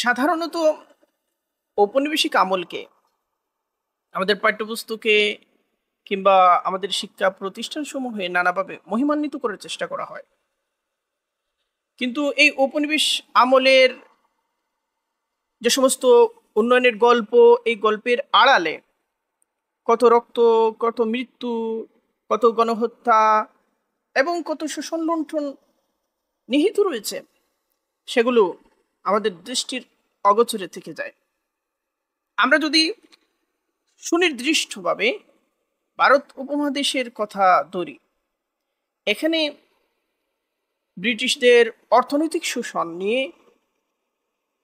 সাধারণত ঔপনিবেশিক আমলকে আমাদের পাঠ্যপুস্তকে কিংবা আমাদের শিক্ষা প্রতিষ্ঠানসমূহে নানাভাবে মহিমান্বিত করার চেষ্টা করা হয়। কিন্তু এই ঔপনিবেশ আমলের যে সমস্ত উন্নয়নের গল্প, এই গল্পের আড়ালে কত রক্ত, কত মৃত্যু, কত গণহত্যা এবং কত শোষণ লুণ্ঠন নিহিত রয়েছে, সেগুলো আমাদের দৃষ্টির অগোচরে থেকে যায়। আমরা যদি সুনির্দিষ্টভাবে ভারত উপমহাদেশের কথা ধরি, এখানে ব্রিটিশদের অর্থনৈতিক শোষণ নিয়ে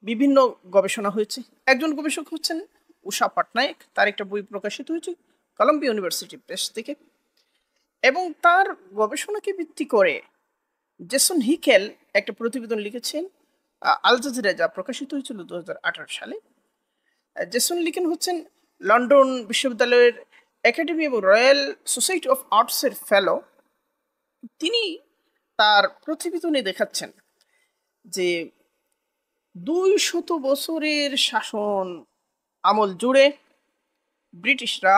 বিভিন্ন গবেষণা হয়েছে। একজন গবেষক হচ্ছেন উষা পটনায়ক, তার একটা বই প্রকাশিত হয়েছে কলম্বিয়া ইউনিভার্সিটি প্রেস থেকে, এবং তার গবেষণাকে ভিত্তি করে জেসন হিকেল একটা প্রতিবেদন লিখেছেন আল জাজিরা, যা প্রকাশিত হয়েছিল 2018 সালে। জেসন লিকেন হচ্ছেন লন্ডন বিশ্ববিদ্যালয়ের একাডেমি এবং রয়্যাল সোসাইটি অফ আর্টসের ফেলো। তিনি তার প্রতিবেদনে দেখাচ্ছেন যে 200 বছরের শাসন আমল জুড়ে ব্রিটিশরা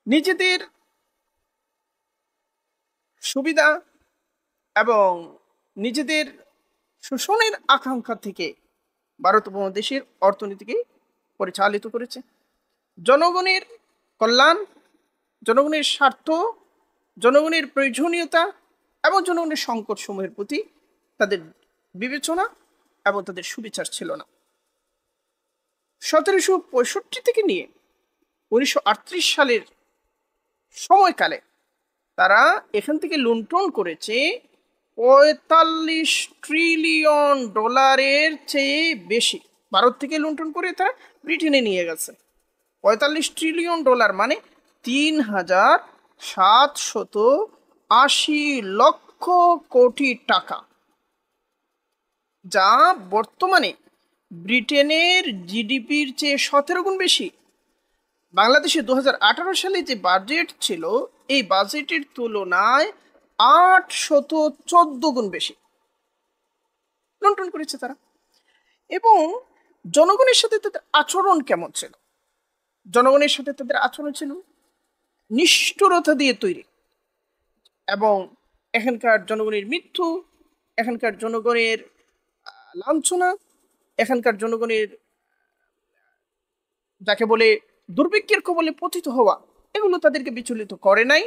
নিজেদের সুবিধা এবং নিজেদের শোষণের আকাঙ্ক্ষা থেকে ভারত উপমহাদেশের অর্থনীতিকে পরিচালিত করেছে। জনগণের কল্যাণ, জনগণের স্বার্থ, জনগণের প্রয়োজনীয়তা এবং জনগণের সংকট সমূহের প্রতি তাদের বিবেচনা এবং তাদের সুবিচার ছিল না। 1765 থেকে নিয়ে 1938 সালের সময়কালে তারা এখান থেকে লুণ্ঠন করেছে 45 ট্রিলিয়ন ডলারের চেয়ে বেশি। ভারত থেকে লুণ্ঠন করে তারা ব্রিটেনে নিয়ে গেছে 45 ট্রিলিয়ন ডলার, মানে 3780 লক্ষ কোটি টাকা, যা বর্তমানে ব্রিটেনের জিডিপির চেয়ে 17 গুণ বেশি। বাংলাদেশে 2018 সালে যে বাজেট ছিল, এই বাজেটের তুলনায় 814 গুণ বেশি লুণ্ঠন করেছে তারা। এবং জনগণের সাথে তাদের আচরণ কেমন ছিল? জনগণের সাথে তাদের আচরণ ছিল নিষ্ঠুরতা দিয়ে তৈরি, এবং এখানকার জনগণের মৃত্যু, এখানকার জনগণের লাঞ্ছনা, এখানকার জনগণের যাকে বলে দুর্ভিক্ষের কবলে পতিত হওয়া, এগুলো তাদেরকে বিচলিত করে নাই,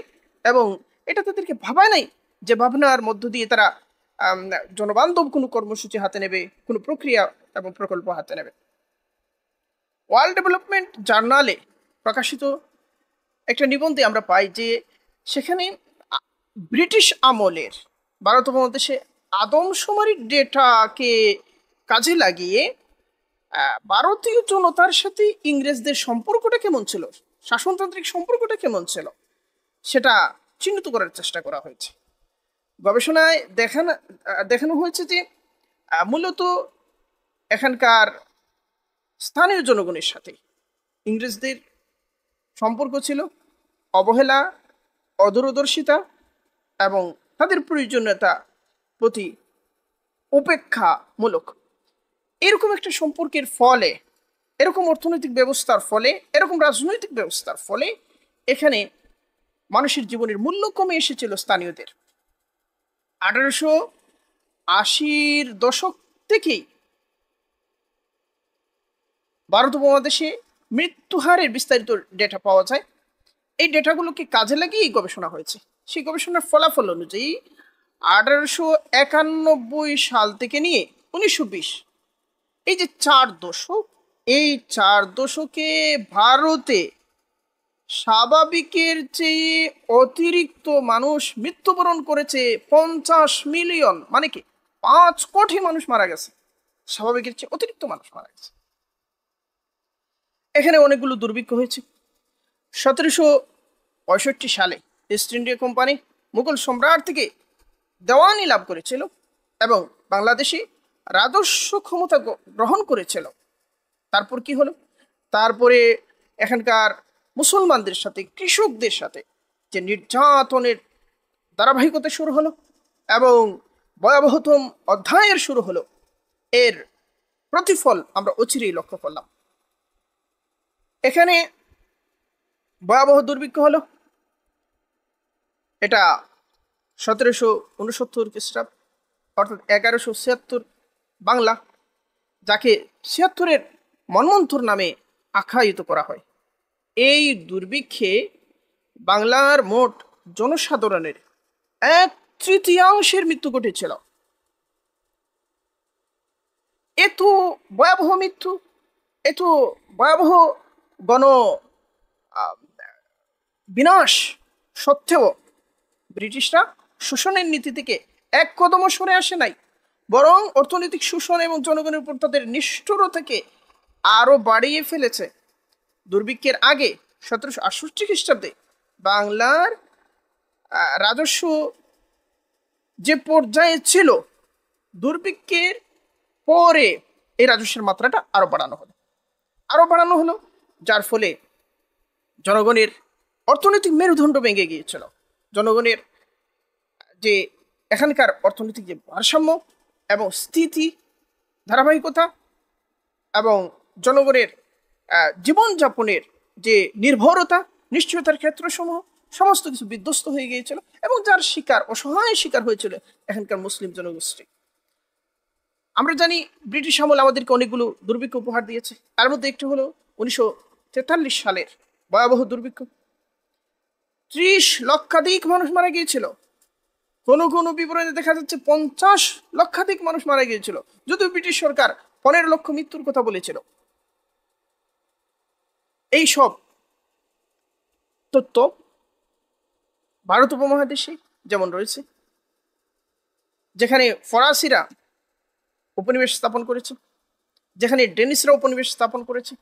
এবং এটা তাদেরকে ভাবায় নাই যে ভাবনার মধ্য দিয়ে তারা জনবান্ধব কোনো কর্মসূচি হাতে নেবে, কোনো প্রক্রিয়া এবং প্রকল্প হাতে নেবে। ওয়ার্ল্ড ডেভেলপমেন্ট জার্নালে প্রকাশিত একটা নিবন্ধে আমরা পাই যে সেখানে ব্রিটিশ আমলের ভারত উপমহাদেশে আদমশুমারির ডেটাকে কাজে লাগিয়ে ভারতীয় জনতার সাথে ইংরেজদের সম্পর্কটা কেমন ছিল, শাসনতান্ত্রিক সম্পর্কটা কেমন ছিল, সেটা চিহ্নিত করার চেষ্টা করা হয়েছে। গবেষণায় দেখানো হয়েছে যে মূলত এখানকার স্থানীয় জনগণের সাথে ইংরেজদের সম্পর্ক ছিল অবহেলা, অদূরদর্শিতা এবং তাদের প্রয়োজনীয়তা প্রতি উপেক্ষামূলক। এরকম একটা সম্পর্কের ফলে, এরকম অর্থনৈতিক ব্যবস্থার ফলে, এরকম রাজনৈতিক ব্যবস্থার ফলে এখানে মানুষের জীবনের মূল্য কমে এসেছিল স্থানীয়দের। 1880-র দশক থেকেই ভারত উপমহাদেশে মৃত্যুহারের বিস্তারিত ডেটা পাওয়া যায়। এই ডেটাগুলোকে কাজে লাগিয়েই গবেষণা হয়েছে। সেই গবেষণার ফলাফল অনুযায়ী 1891 সাল থেকে নিয়ে 1920, এই যে 4 দশক, এই 4 দশকে ভারতে স্বাভাবিকের চেয়ে অতিরিক্ত মানুষ মৃত্যুবরণ করেছে 50 মিলিয়ন, মানে কি 5 কোটি মানুষ মারা গেছে, স্বাভাবিকের চেয়ে অতিরিক্ত মানুষ মারা গেছে। এখানে অনেকগুলো দুর্ভিক্ষ হয়েছে। 1765 সালে ইস্ট ইন্ডিয়া কোম্পানি মুঘল সম্রাট থেকে দেওয়ানি লাভ করেছিল এবং বাংলাদেশে রাজস্ব ক্ষমতা গ্রহণ করেছিল। তারপর কি হলো? তারপরে এখানকার মুসলমানদের সাথে, কৃষকদের সাথে যে নির্যাতনের ধারাবাহিকতা শুরু হলো এবং ভয়াবহতম অধ্যায়ের শুরু হলো, এর প্রতিফল আমরা অচিরেই লক্ষ্য করলাম। এখানে ভয়াবহ দুর্ভিক্ষ হলো, এটা 1769 খ্রিস্টাব্দ, অর্থাৎ 1176 বাংলা, যাকে 76-এর মন্বন্তর নামে আখ্যায়িত করা হয়। এই দুর্ভিক্ষে বাংলার মোট জনসাধারণের 1/3 মৃত্যু ঘটেছিল। এত ভয়াবহ মৃত্যু, এত ভয়াবহ গণ বিনাশ সত্ত্বেও ব্রিটিশরা শোষণের নীতি থেকে এক কদমও সরে আসে নাই, বরং অর্থনৈতিক শোষণ এবং জনগণের উপর তাদের নিষ্ঠুরতাকে আরো বাড়িয়ে ফেলেছে। দুর্ভিক্ষের আগে 1768 খ্রিস্টাব্দে বাংলার রাজস্ব যে পর্যায়ে ছিল, দুর্ভিক্ষের পরে এই রাজস্বের মাত্রাটা আরো বাড়ানো হলো, যার ফলে জনগণের অর্থনৈতিক মেরুদণ্ড ভেঙে গিয়েছিল। জনগণের যে এখানকার অর্থনৈতিক যে ভারসাম্য এবং স্থিতি ধারাবাহিকতা এবং জনগণের জীবনযাপনের যে নির্ভরতা, নিশ্চয়তার ক্ষেত্রসমূহ সমস্ত কিছু বিধ্বস্ত হয়ে গিয়েছিল, এবং যার অসহায় শিকার হয়েছিল এখানকার মুসলিম জনগোষ্ঠী। আমরা জানি ব্রিটিশ আমল আমাদেরকে অনেকগুলো দুর্ভিক্ষ উপহার দিয়েছে। তার মধ্যে একটি হলো 1943 সালের ভয়াবহ দুর্ভিক্ষ। 30 লক্ষাধিক মানুষ মারা গিয়েছিল। কোনো বিবরণে দেখা যাচ্ছে 50 লক্ষাধিক মানুষ মারা গিয়েছিল, যদিও ব্রিটিশ সরকার 15 লক্ষ মৃত্যুর কথা বলেছিল। এই সব তথ্য ভারত উপমহাদেশে যেমন রয়েছে, যেখানে ফরাসিরা উপনিবেশ স্থাপন করেছে, যেখানে ডেনিসরা উপনিবেশ স্থাপন করেছে,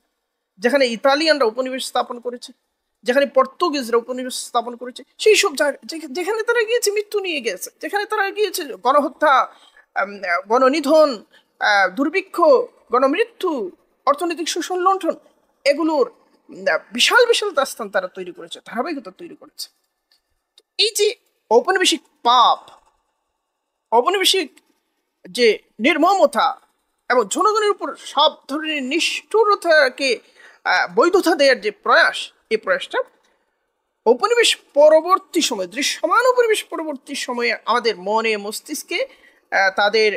যেখানে ইতালিয়ানরা উপনিবেশ স্থাপন করেছে, যেখানে পর্তুগিজরা উপনিবেশ স্থাপন করেছে, সেই সব জায়গা যেখানে তারা গিয়েছে মৃত্যু নিয়ে গেছে, যেখানে তারা গিয়েছে গণহত্যা, গণনিধন, দুর্ভিক্ষ, গণমৃত্যু, অর্থনৈতিক শোষণ, লুণ্ঠন, এগুলোর বিশাল বিশাল দাস্তান তারা তৈরি করেছে, ধারাবাহিকতা তৈরি করেছে। এই যে ঔপনিবেশিক পাপ, ঔপনিবেশিক যে নির্মমতা এবং জনগণের উপর সব ধরনের নিষ্ঠুরতাকে বৈধতা দেওয়ার যে প্রয়াস, এই প্রয়াসটা উপনিবেশ পরবর্তী সময়ে, দৃশ্যমান উপনিবেশ পরবর্তী সময়ে আমাদের মনে মস্তিষ্কে তাদের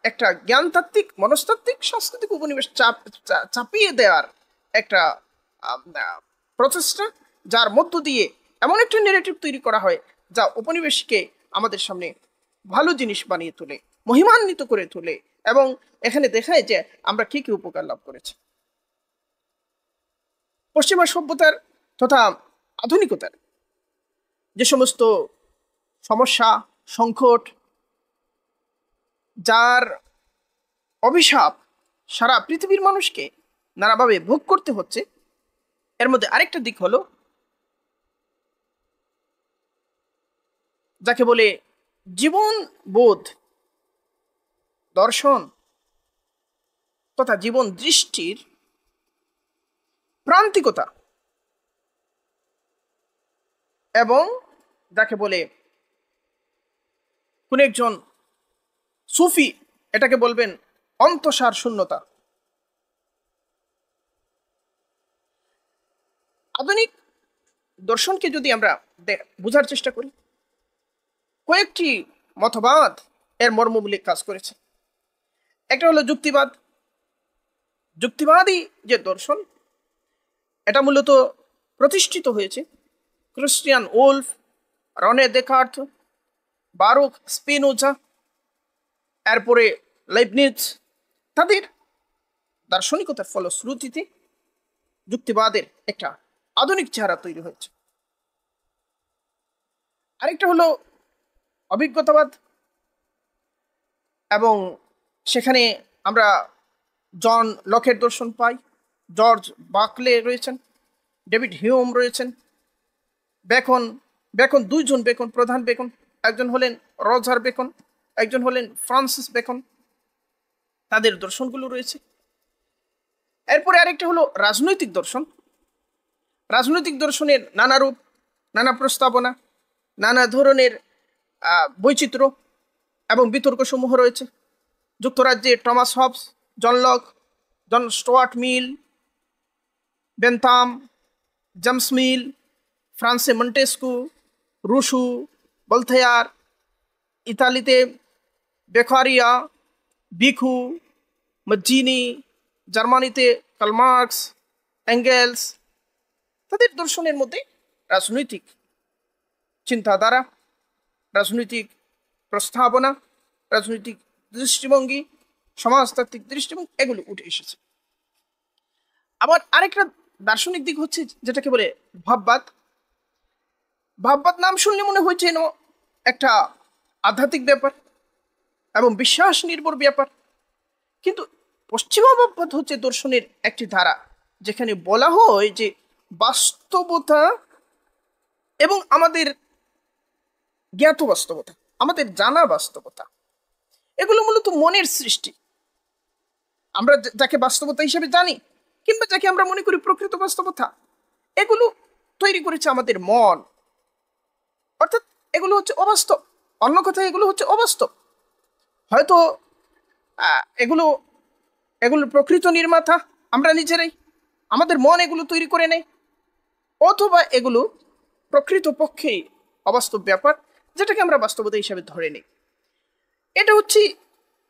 একটা জ্ঞানতাত্ত্বিক, মনস্তাত্ত্বিক, সাংস্কৃতিক উপনিবেশ চাপিয়ে দেওয়ার একটা প্রচেষ্টা, যার মধ্য দিয়ে এমন একটা নেগেটিভ তৈরি করা হয় যা উপনিবেশকে আমাদের সামনে ভালো জিনিস বানিয়ে তোলে, মহিমান্বিত করে তোলে, এবং এখানে দেখায় যে আমরা কি কি উপকার লাভ করেছি। পশ্চিমা সভ্যতার তথা আধুনিকতার যে সমস্ত সমস্যা, সংকট, যার অভিশাপ সারা পৃথিবীর মানুষকে নানাভাবে ভোগ করতে হচ্ছে, এর মধ্যে আরেকটা দিক হলো যাকে বলে জীবন বোধ, দর্শন তথা জীবন দৃষ্টির প্রান্তিকতা, এবং যাকে বলে কোন একজন সুফি এটাকে বলবেন অন্তঃসার শূন্যতা। আধুনিক দর্শনকে যদি আমরা বোঝার চেষ্টা করি, কয়েকটি মতবাদ এর মর্মমূলিক কাজ করেছে। একটা হলো যুক্তিবাদ। যুক্তিবাদী যে দর্শন, এটা মূলত প্রতিষ্ঠিত হয়েছে ক্রিস্টিয়ান ওলফ, রনে দেকার্ত, বারুক স্পিনোজা, এরপরে লাইবনিজ, তাদের দার্শনিকতার ফলশ্রুতিতে যুক্তিবাদের একটা আধুনিক চেহারা তৈরি হয়েছে। আরেকটা হলো অভিজ্ঞতাবাদ, এবং সেখানে আমরা জন লকের দর্শন পাই, জর্জ বাকলে রয়েছেন, ডেভিড হিউম রয়েছেন, বেকন দুইজন বেকন, প্রধান বেকন, একজন হলেন রজার বেকন, একজন হলেন ফ্রান্সিস বেকন, তাদের দর্শনগুলো রয়েছে। এরপরে আরেকটা হলো রাজনৈতিক দর্শন। রাজনৈতিক দর্শনের নানা রূপ, নানা প্রস্তাবনা, নানা ধরনের বৈচিত্র্য এবং বিতর্ক সমূহ রয়েছে। যুক্তরাজ্যে Thomas Hobbes, John Locke, John Stuart Mill, Bentham, James Mill, ফ্রান্সে মন্টেস্কু, রুশু, ভলতেয়ার, ইতালিতে বেকারিয়া, বিখু, মজ্জিনি, জার্মানিতে কার্ল মার্কস, এঙ্গেলস। তাদের দর্শনের মধ্যে রাজনৈতিক চিন্তাধারা, রাজনৈতিক প্রস্তাবনা, রাজনৈতিক দৃষ্টিভঙ্গি, সমাজতাত্ত্বিক দৃষ্টিভঙ্গি এগুলো উঠে এসেছে। আবার আরেকটা দার্শনিক দিক হচ্ছে যেটাকে বলে ভাববাদ। ভাববাদ নাম শুনলে মনে হয়েছে যেন একটা আধ্যাত্মিক ব্যাপার এবং বিশ্বাস নির্ভর ব্যাপার, কিন্তু পশ্চিমা ভাববাদ হচ্ছে দর্শনের একটি ধারা যেখানে বলা হয় যে বাস্তবতা এবং আমাদের জ্ঞাত বাস্তবতা, আমাদের জানা বাস্তবতা, এগুলো মূলত মনের সৃষ্টি। আমরা যাকে বাস্তবতা হিসেবে জানি কিংবা যাকে আমরা মনে করি প্রকৃত বাস্তবতা, এগুলো তৈরি করেছে আমাদের মন, অর্থাৎ এগুলো হচ্ছে অবাস্তব। অন্য কথায় এগুলো হচ্ছে অবাস্তব। হয়তো এগুলো এগুলো প্রকৃত নির্মাতা আমরা নিজেরাই, আমাদের মন এগুলো তৈরি করে নেয়, অথবা এগুলো প্রকৃত পক্ষেই অবাস্তব ব্যাপার যেটাকে আমরা বাস্তবতা হিসাবে ধরে নিই। এটা হচ্ছে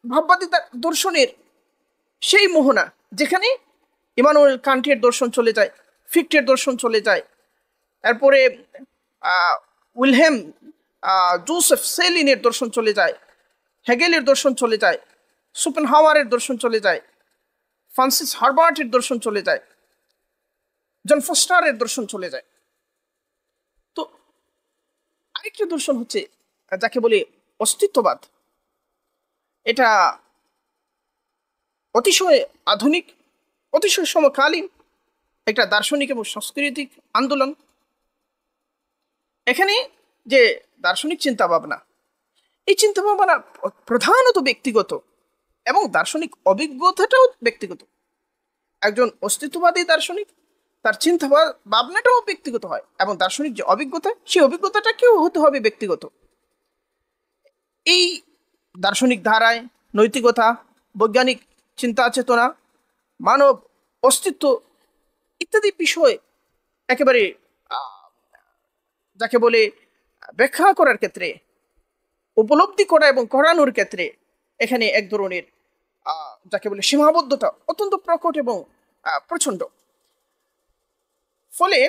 ভাববাদী দর্শনের সেই মোহনা যেখানে ইমানুয়েল কান্টের দর্শন চলে যায়, ফিক্টের দর্শন চলে যায়, এরপরে উইলহেম জোসেফ সেলিনের দর্শন চলে যায়, হেগেলের দর্শন চলে যায়, শোপেনহাওয়ারের দর্শন চলে যায়, ফ্রান্সিস হারবার্টের দর্শন চলে যায়, জন ফস্টারের দর্শন চলে যায়। তো আরেকটি দর্শন হচ্ছে যাকে বলে অস্তিত্ববাদ। এটা অতিশয় আধুনিক, অতিশয় সমকালীন একটা দার্শনিক এবং সাংস্কৃতিক আন্দোলন। এখানে যে দার্শনিক চিন্তা ভাবনা, এই চিন্তা ভাবনা প্রধানত ব্যক্তিগত এবং দার্শনিক অভিজ্ঞতাটাও ব্যক্তিগত। একজন অস্তিত্ববাদী দার্শনিক, তার চিন্তা ভাবনাটাও ব্যক্তিগত হয় এবং দার্শনিক যে অভিজ্ঞতা, সেই অভিজ্ঞতাটাকেও হতে হবে ব্যক্তিগত। এই দার্শনিক ধারায় নৈতিকতা, বৈজ্ঞানিক চিন্তা চেতনা, মানব অস্তিত্ব ইত্যাদি বিষয় একেবারে যাকে বলে ব্যাখ্যা করার ক্ষেত্রে, উপলব্ধি করা এবং করানোর ক্ষেত্রে এখানে এক ধরনের যাকে বলে সীমাবদ্ধতা অত্যন্ত প্রকট এবং প্রচণ্ড। ফলে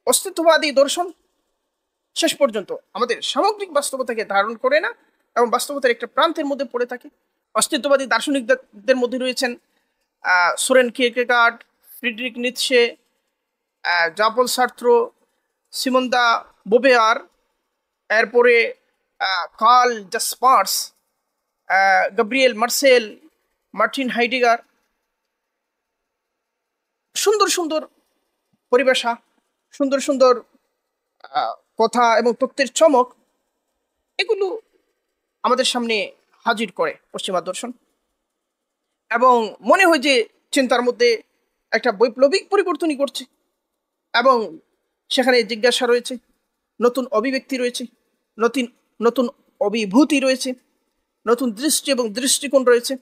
অস্তিত্ববাদী দর্শন শেষ পর্যন্ত আমাদের সামগ্রিক বাস্তবতাকে ধারণ করে না এবং বাস্তবতার একটা প্রান্তের মধ্যে পড়ে থাকে। অস্তিত্ববাদী দার্শনিকদের মধ্যে রয়েছেন Soren Kierkegaard, Friedrich Nietzsche, Jean Paul Sartre, Simone de Beauvoir, এরপরে Karl Jaspers, Gabriel Marcel, Martin Heidegger. সুন্দর সুন্দর পরিভাষা, সুন্দর সুন্দর কথা এবং তত্ত্বের চমক, এগুলো আমাদের সামনে হাজির করে পশ্চিমা দর্শন এবং মনে হয় যে চিন্তার মধ্যে একটা বৈপ্লবিক পরিবর্তনই করছে এবং সেখানে জিজ্ঞাসা রয়েছে, নতুন অভিব্যক্তি রয়েছে, নতুন নতুন অভিভূতি রয়েছে, নতুন দৃষ্টি এবং দৃষ্টিকোণ রয়েছে,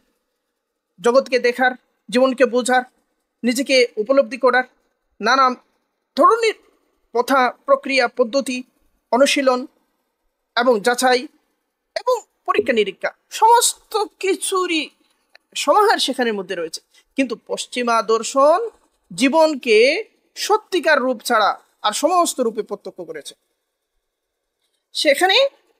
জগৎকে দেখার, জীবনকে বোঝার, নিজেকে উপলব্ধি করার নানা ধরনের কথা, প্রক্রিয়া, পদ্ধতি, অনুশীলন এবং যাচাই এবং পরীক্ষা নিরীক্ষা সমস্ত কিছুরই সমাহার সেখানের মধ্যে রয়েছে। কিন্তু পশ্চিমা দর্শন জীবনকে সত্যিকার রূপ ছাড়া আর সমস্ত রূপে প্রত্যক্ষ করেছে। সেখানে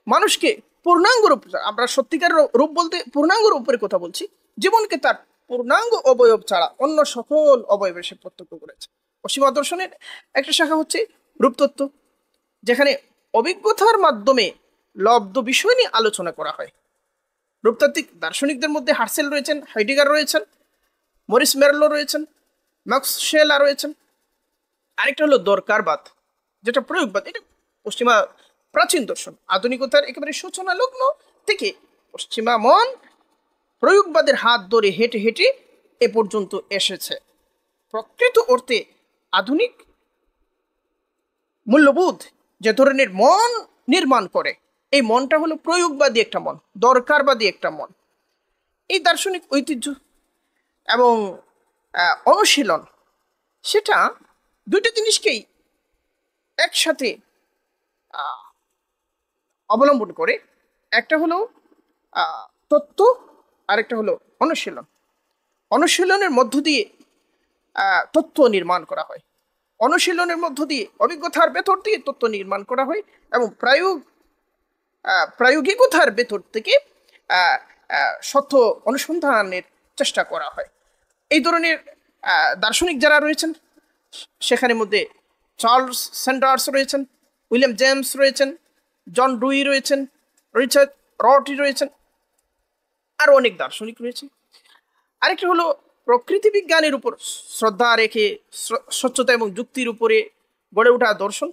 মানুষকে পূর্ণাঙ্গ রূপ, আমরা সত্যিকার রূপ বলতে পূর্ণাঙ্গ রূপের কথা বলছি, জীবনকে তার পূর্ণাঙ্গ অবয়ব ছাড়া অন্য সকল অবয়বে সে প্রত্যক্ষ করেছে। পশ্চিমা দর্শনের একটা শাখা হচ্ছে রূপতত্ত্ব, যেখানে অভিজ্ঞতার মাধ্যমে লব্ধ বিষয় নিয়ে আলোচনা করা হয়। রূপতাত্ত্বিক দার্শনিকদের মধ্যে হার্সেল রয়েছেন, হাইডেগার রয়েছেন, মরিস মেরলো রয়েছেন, ম্যাক্স শেলা রয়েছেন। আরেকটা হলো দরকারবাদ, যেটা প্রয়োগবাদ। এটা পশ্চিমা প্রাচীন দর্শন, আধুনিকতার একেবারে সূচনা লগ্ন থেকে পশ্চিমা মন প্রয়োগবাদের হাত ধরে হেঁটে হেঁটে এ পর্যন্ত এসেছে। প্রকৃত অর্থে আধুনিক মূল্যবোধ যে ধরনের মন নির্মাণ করে, এই মনটা হলো প্রয়োগবাদী একটা মন, দরকারবাদী একটা মন। এই দার্শনিক ঐতিহ্য এবং অনুশীলন, সেটা দুইটা জিনিসকেই একসাথে অবলম্বন করে। একটা হলো তত্ত্ব, আরেকটা হলো অনুশীলন। অনুশীলনের মধ্য দিয়ে তত্ত্ব নির্মাণ করা হয়, অনুশীলনের মধ্য দিয়ে অভিজ্ঞতার ভেতর দিয়ে তত্ত্ব নির্মাণ করা হয়, এবং প্রায়োগিকতার ভেতর থেকে সত্য অনুসন্ধানের চেষ্টা করা হয়। এই ধরনের দার্শনিক যারা রয়েছেন, সেখানে মধ্যে চার্লস স্যান্ডার্স রয়েছেন, উইলিয়াম জেমস রয়েছেন, জন ডুই রয়েছেন, রিচার্ড রটি রয়েছেন, আরো অনেক দার্শনিক রয়েছে। আরেকটা হলো প্রকৃতি বিজ্ঞানের উপর শ্রদ্ধা রেখে স্বচ্ছতা এবং যুক্তির উপরে গড়ে ওঠা দর্শন,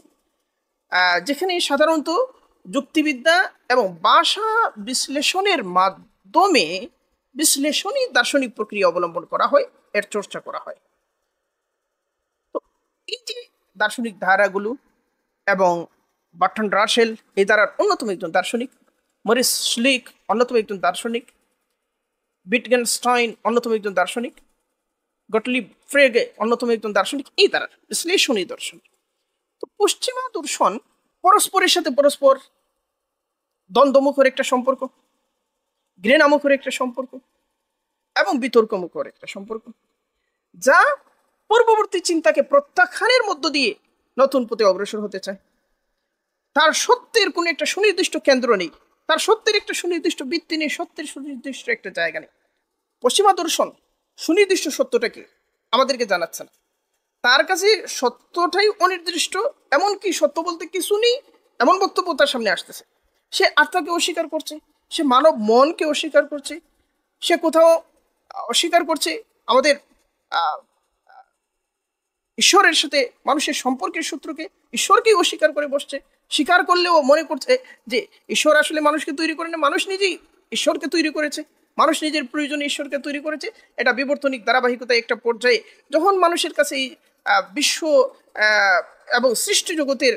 যেখানে সাধারণত যুক্তিবিদ্যা এবং ভাষা বিশ্লেষণের মাধ্যমে বিশ্লেষণী দার্শনিক প্রক্রিয়া অবলম্বন করা হয়, এর চর্চা করা হয়। তো এই যে দার্শনিক ধারাগুলো, এবং বার্ট্রান্ড রাসেল এই ধারার অন্যতম একজন দার্শনিক, মরিস শ্লিক অন্যতম একজন দার্শনিক, বিটগেনস্টাইন অন্যতম একজন দার্শনিক, গটলিব ফ্রেগে অন্যতম একজন দার্শনিক, এই ধারার বিশ্লেষণী দর্শন। তো পশ্চিমা দর্শন পরস্পরের সাথে পরস্পর দ্বন্দ্বমুখর একটা সম্পর্ক, ঘৃণামুখর একটা সম্পর্ক, এবং বিতর্কমুখর একটা সম্পর্ক, যা পূর্ববর্তী চিন্তাকে প্রত্যাখ্যানের মধ্য দিয়ে নতুন পথে অগ্রসর হতে চায়। তার সত্যের কোনো একটা সুনির্দিষ্ট কেন্দ্র নেই, তার সত্যের একটা সুনির্দিষ্ট ভিত্তি নেই, সত্যের সুনির্দিষ্ট একটা জায়গা নেই। পশ্চিমা দর্শন সুনির্দিষ্ট সত্যটাকে আমাদেরকে জানাচ্ছে না, তার কাছে সত্যটাই অনির্দিষ্ট, এমনকি সত্য বলতে কিছু নেই এমন বক্তব্য তার সামনে আসতেছে। সে আত্মাকে অস্বীকার করছে, সে মানব মনকে অস্বীকার করছে, সে কোথাও অস্বীকার করছে আমাদের ঈশ্বরের সাথে মানুষের সম্পর্কের সূত্রকে, ঈশ্বরকেই অস্বীকার করে বসছে। স্বীকার করলেও মনে করছে যে ঈশ্বর আসলে মানুষকে তৈরি করে না, মানুষ নিজেই ঈশ্বরকে তৈরি করেছে, মানুষ নিজের প্রয়োজনে ঈশ্বরকে তৈরি করেছে। এটা বিবর্তনিক ধারাবাহিকতায় একটা পর্যায়ে যখন মানুষের কাছে এই বিশ্ব এবং সৃষ্টি জগতের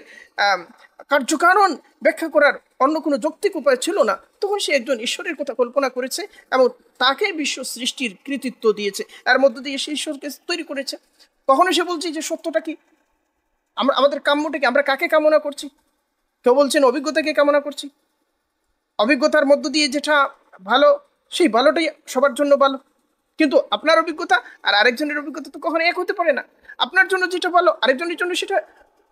কার্যকারণ ব্যাখ্যা করার অন্য কোনো যৌক্তিক উপায় ছিল না, তখন সে একজন ঈশ্বরের কথা কল্পনা করেছে এবং তাকে বিশ্ব সৃষ্টির কৃতিত্ব দিয়েছে, এর মধ্য দিয়ে সে ঈশ্বরকে তৈরি করেছে। কখনো সে বলছে যে সত্যটা কি, আমাদের কাম্যটা কি, আমরা কাকে কামনা করছি? কেউ বলছেন অভিজ্ঞতাকে কামনা করছি, অভিজ্ঞতার মধ্য দিয়ে যেটা ভালো সেই ভালোটাই সবার জন্য ভালো। কিন্তু আপনার অভিজ্ঞতা আর আরেকজনের অভিজ্ঞতা তো কখনো এক হতে পারে না। আপনার জন্য যেটা ভালো আরেকজনের জন্য সেটা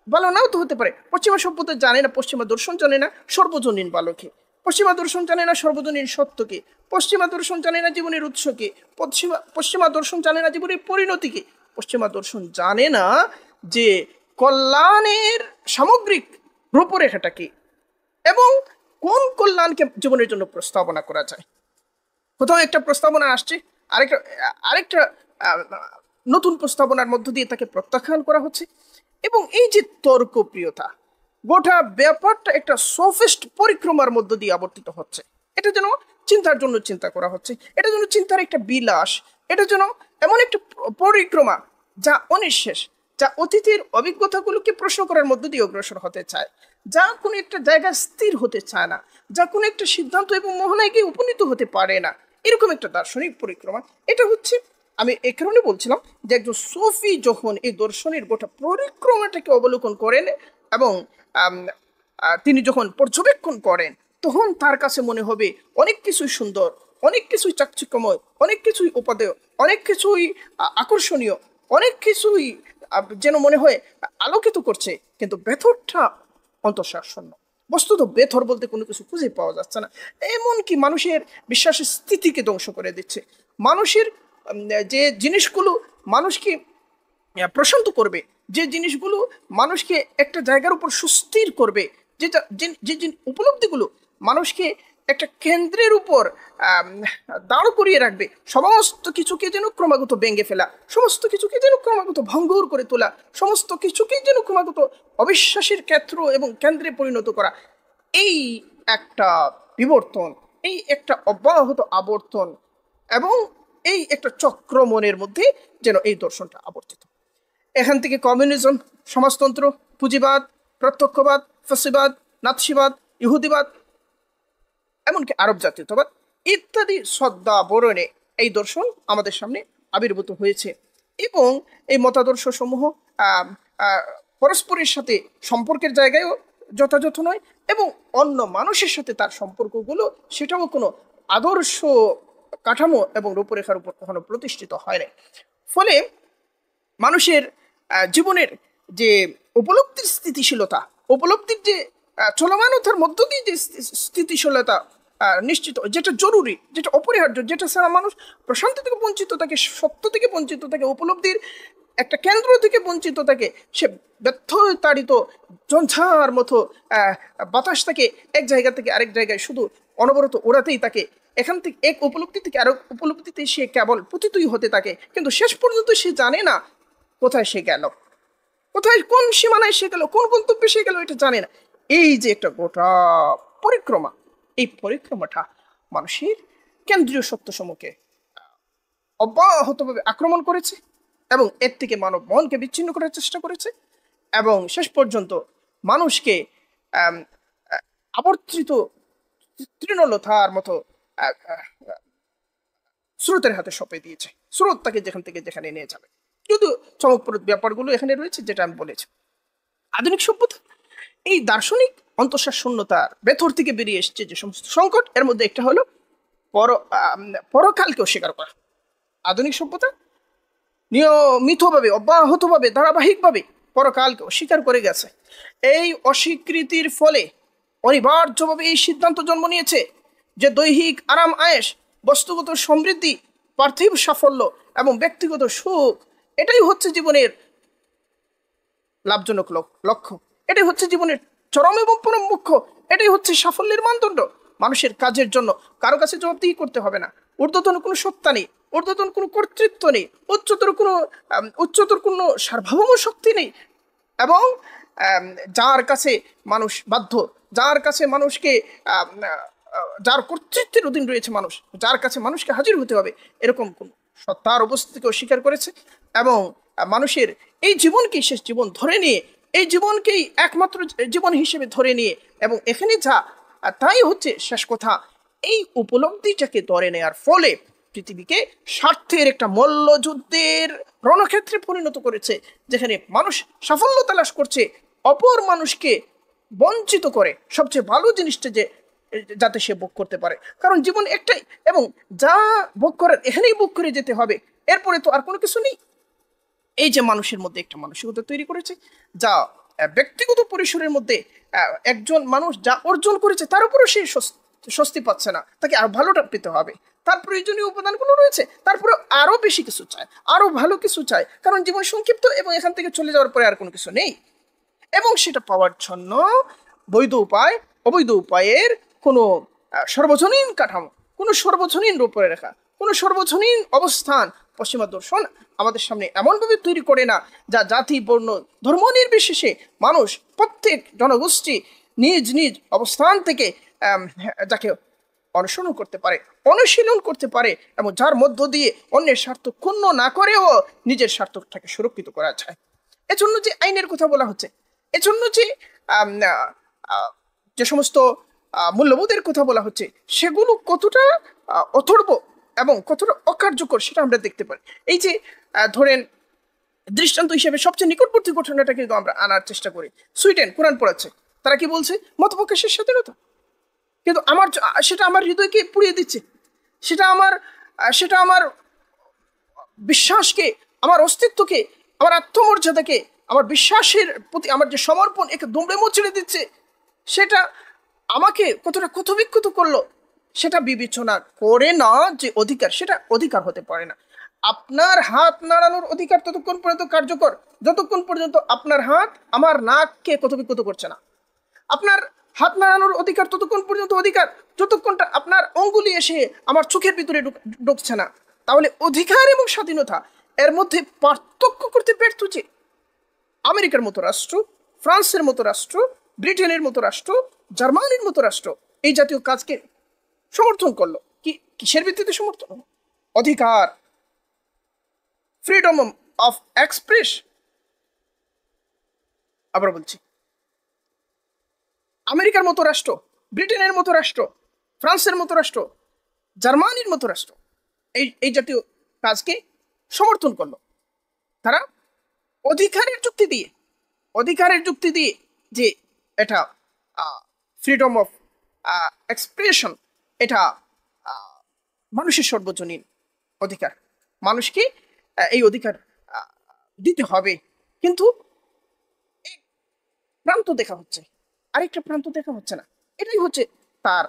ভালো নাও তো হতে পারে। পশ্চিমা সভ্যতা জানে না, পশ্চিমা দর্শন জানে না সর্বজনীন ভালোকে, পশ্চিমা দর্শন জানে না সর্বজনীন সত্যকে, পশ্চিমা দর্শন জানে না জীবনের উৎসকে, পশ্চিমা দর্শন জানে না জীবনের পরিণতিকে, পশ্চিমা দর্শন জানে না যে কল্যাণের সামগ্রিক রূপরেখাটা কি এবং কোন কল্যাণকে জীবনের জন্য প্রস্তাবনা করা যায়। কোথাও একটা প্রস্তাবনা আসছে, আরেকটা নতুন প্রস্তাবনার মধ্য দিয়ে তাকে প্রত্যাখ্যান করা হচ্ছে। এবং এই যে তর্কপ্রিয়তা, গোটা ব্যাপারটা একটা সফিস্ট পরিক্রমার মধ্য দিয়ে আবর্তিত হচ্ছে। এটা যেন চিন্তার জন্য চিন্তা করা হচ্ছে, এটা যেন চিন্তার একটা বিলাস, এটা যেন এমন একটা পরিক্রমা যা অনিঃশেষ, যা অতীতের অভিজ্ঞতাগুলোকে প্রশ্ন করার মধ্য দিয়ে অগ্রসর হতে চায়, যা কোনো একটা জায়গায় স্থির হতে চায় না, যা কোনো একটা সিদ্ধান্ত এবং মোহনায় গিয়ে উপনীত হতে পারে না, এরকম একটা দার্শনিক পরিক্রমা। এটা হচ্ছে, আমি এ কারণে বলছিলাম যে একজন সুফি যখন এই দর্শনের গোটা পরিক্রমাটাকে অবলোকন করেন এবং তিনি যখন পর্যবেক্ষণ করেন, তখন তার কাছে মনে হবে অনেক কিছুই সুন্দর, অনেক কিছুই চাকচিক্যময়, অনেক কিছুই উপাদেয়, অনেক কিছুই আকর্ষণীয়, অনেক কিছুই যেন মনে হয় আলোকিত করছে, কিন্তু ভেতরটা অন্তঃসারশূন্য। বস্তুত বেথর বলতে কোনো কিছু খুঁজে পাওয়া যাচ্ছে না। এমনকি মানুষের বিশ্বাসের স্থিতিকে ধ্বংস করে দিচ্ছে। মানুষের যে জিনিসগুলো মানুষকে প্রশান্ত করবে, যে জিনিসগুলো মানুষকে একটা জায়গার উপর সুস্থির করবে, যে উপলব্ধিগুলো মানুষকে একটা কেন্দ্রের উপর দাঁড় করিয়ে রাখবে, সমস্ত কিছুকে যেন ক্রমাগত ভেঙে ফেলা, সমস্ত কিছুকে যেন ক্রমাগত ভঙ্গুর করে তোলা, সমস্ত কিছুকে যেন ক্রমাগত অবিশ্বাসের ক্ষেত্র এবং কেন্দ্রে পরিণত করা, এই একটা বিবর্তন, এই একটা অব্যাহত আবর্তন এবং এই একটা চক্রমণের মধ্যে যেন এই দর্শনটা আবর্তিত। এখান থেকে কমিউনিজম, সমাজতন্ত্র, পুঁজিবাদ, প্রত্যক্ষবাদ, ফসিবাদ, নাৎসিবাদ, ইহুদিবাদ, এমনকি আরব জাতীয়তাবাদ, ইত্যাদি শ্রদ্ধা বরণে এই দর্শন আমাদের সামনে আবির্ভূত হয়েছে। এবং এই মতাদর্শ সমূহ আহ, আহ, পরস্পরের সাথে সম্পর্কের জায়গায়ও যথাযথ নয়, এবং অন্য মানুষের সাথে তার সম্পর্কগুলো সেটাও কোনো আদর্শ কাঠামো এবং রূপরেখার উপর কখনো প্রতিষ্ঠিত হয় না। ফলে মানুষের জীবনের যে উপলব্ধির স্থিতিশীলতা, উপলব্ধির যে চলমানতার মধ্য দিয়ে যে স্থিতিশীলতা নিশ্চিত, যেটা জরুরি, যেটা অপরিহার্য, যেটা ছাড়া মানুষ প্রশান্তি থেকে বঞ্চিত থাকে, সত্য থেকে বঞ্চিত থাকে, উপলব্ধির একটা কেন্দ্র থেকে বঞ্চিত থাকে, সে ব্যর্থ তাড়িত ঝঞ্ঝার মতো বাতাস থাকে এক জায়গা থেকে আরেক জায়গায় শুধু অনবরত ওড়াতেই থাকে। এখান থেকে এক উপলব্ধি থেকে আরেক উপলব্ধিতে সে কেবল পতিতই হতে থাকে, কিন্তু শেষ পর্যন্ত সে জানে না কোথায় সে গেল, কোথায় কোন সীমানায় সে গেল, কোন গন্তব্যে সে গেল, এটা জানে না। এই যে একটা গোটা পরিক্রমা, এই পরিক্রমাটা মানুষের কেন্দ্রীয় সত্যসমূহকে অব্যাহতভাবে আক্রমণ করেছে এবং এর থেকে মানব মনকে বিচ্ছিন্ন করার চেষ্টা করেছে, এবং শেষ পর্যন্ত মানুষকে আবর্তিত তৃণলতার মতো স্রোতের হাতে সঁপে দিয়েছে। স্রোত তাকে যেখান থেকে যেখানে নিয়ে যাবে। যদিও চমকপ্রদ ব্যাপারগুলো এখানে রয়েছে, যেটা আমি বলেছি। আধুনিক সভ্যতা এই দার্শনিক অন্তঃসার শূন্যতার ভেতর থেকে বেরিয়ে এসছে যে সমস্ত সংকট, এর মধ্যে একটা হলো পরকালকে অস্বীকার করা। আধুনিক সভ্যতা নিয়মিতভাবে, অব্যাহতভাবে, ধারাবাহিকভাবে পরকালকে অস্বীকার করে গেছে। এই অস্বীকৃতির ফলে অনিবার্যভাবে এই সিদ্ধান্ত জন্ম নিয়েছে যে দৈহিক আরাম আয়েশ, বস্তুগত সমৃদ্ধি, পার্থিব সাফল্য এবং ব্যক্তিগত সুখ, এটাই হচ্ছে জীবনের লাভজনক লক্ষ্য, এটাই হচ্ছে জীবনের চরম এবং পরম মুখ্য, এটাই হচ্ছে সাফল্যের মানদণ্ড। মানুষের কাজের জন্য কারো কাছে জবাবদিহি করতে হবে না, ঊর্ধ্বতন কোনো সত্তা নেই, ঊর্ধ্বতন কোনো কর্তৃত্ব নেই, উচ্চতর কোনো সার্বভৌম শক্তি নেই, এবং যার কাছে মানুষ বাধ্য, যার কাছে মানুষকে যার কর্তৃত্বের অধীন রয়েছে মানুষ, যার কাছে মানুষকে হাজির হতে হবে, এরকম কোন সত্তার অবস্থিতিকে অস্বীকার করেছে। এবং মানুষের এই জীবনকেই শেষ জীবন ধরে নিয়ে, এই জীবনকেই একমাত্র জীবন হিসেবে ধরে নিয়ে, এবং এখানে যা তাই হচ্ছে শেষ কথা, এই উপলব্ধিটাকে ধরে নেওয়ার ফলে পৃথিবীকে স্বার্থের একটা মল্লযুদ্ধের রণক্ষেত্রে পরিণত করেছে, যেখানে মানুষ সাফল্য তালাশ করছে অপর মানুষকে বঞ্চিত করে সবচেয়ে ভালো জিনিসটা যাতে সে ভোগ করতে পারে। কারণ জীবন একটাই, এবং যা ভোগ করার এখানেই ভোগ করে যেতে হবে, এরপরে তো আর কোনো কিছু নেই। এই যে মানুষের মধ্যে একটা মানসিকতা তৈরি করেছে, যা ব্যক্তিগত পরিসরের মধ্যে একজন মানুষ যা অর্জন করেছে তার উপরেও সে স্বস্তি পাচ্ছে না, তাকে আরো ভালোটা পেতে হবে, তার প্রয়োজনীয় উপাদানগুলো রয়েছে, তারপরে আরো বেশি কিছু চায়, আরো ভালো কিছু চায়, কারণ জীবন সংক্ষিপ্ত এবং এখান থেকে চলে যাওয়ার পরে আর কোনো কিছু নেই। এবং সেটা পাওয়ার জন্য বৈধ উপায়, অবৈধ উপায়ের কোনো সর্বজনীন কাঠামো, কোনো সর্বজনীন রূপরেখা, কোনো সর্বজনীন অবস্থান পশ্চিমা দর্শন আমাদের সামনে এমনভাবে তৈরি করে না, যা জাতি, বর্ণ, ধর্ম নির্বিশেষে মানুষ, প্রত্যেক জনগোষ্ঠী নিজ নিজ অবস্থান থেকে যাকে অনুসরণ করতে পারে, অনুশীলন করতে পারে, এবং যার মধ্য দিয়ে অন্যের স্বার্থ ক্ষুণ্ণ না করেও নিজের স্বার্থটাকে সুরক্ষিত করা যায়। এজন্য যে আইনের কথা বলা হচ্ছে, এজন্য যে যে সমস্ত মূল্যবোধের কথা বলা হচ্ছে, সেগুলো কতটা অথর্ব এবং কতটা অকার্যকর সেটা আমরা দেখতে পারি। এই যে ধরেন দৃষ্টান্ত হিসেবে সবচেয়ে নিকটবর্তী ঘটনাটা কিন্তু আমরা আনার চেষ্টা করি। সুইডেন কোরআন পড়াচ্ছে, তারা কি বলছে? মত প্রকাশের স্বাধীনতা। কিন্তু সেটা আমার হৃদয়কে পুড়িয়ে দিচ্ছে, সেটা আমার বিশ্বাসকে, আমার অস্তিত্বকে, আমার আত্মমর্যাদাকে, আমার বিশ্বাসের প্রতি আমার যে সমর্পণ, একে দুমড়ে মুচড়ে দিচ্ছে। সেটা আমাকে কতটা ক্ষতবিক্ষত করলো, সেটা বিবেচনা করে না যে অধিকার, সেটা অধিকার হতে পারে না। আপনার হাত নাড়ানোর অধিকার ততক্ষণ পর্যন্ত কার্যকর যতক্ষণ পর্যন্ত আপনার হাত আমার নাককে ক্ষতবিক্ষত করছে না। আপনার হাত নাড়ানোর অধিকার ততক্ষণ পর্যন্ত অধিকার যতক্ষণটা আপনার অঙ্গুলি এসে আমার চোখের ভিতরে ঢুকছে না। তাহলে অধিকার এবং স্বাধীনতা এর মধ্যে পার্থক্য করতে ব্যর্থ যে আমেরিকার মতো রাষ্ট্র, ফ্রান্সের মতো রাষ্ট্র, ব্রিটেনের মতো রাষ্ট্র, জার্মানির মতো রাষ্ট্র এই জাতীয় কাজকে সমর্থন করলো। কিসের ভিত্তিতে সমর্থন? অধিকার, ফ্রিডম অফ এক্সপ্রেস। আবার বলছি, আমেরিকার মতো রাষ্ট্র, ব্রিটেনের মতো রাষ্ট্র, ফ্রান্সের মতো রাষ্ট্র জার্মানির মতো রাষ্ট্র এই এই জাতীয় কাজকে সমর্থন করলো। তারা অধিকারের যুক্তি দিয়ে অধিকারের যুক্তি দিয়ে যে এটা ফ্রিডম অফ এক্সপ্রেশন, এটা মানুষের সর্বজনীন অধিকার, মানুষকে এই অধিকার দিতে হবে। কিন্তু এক প্রান্ত দেখা হচ্ছে, আরেকটা প্রান্ত দেখা হচ্ছে না। এটাই হচ্ছে তার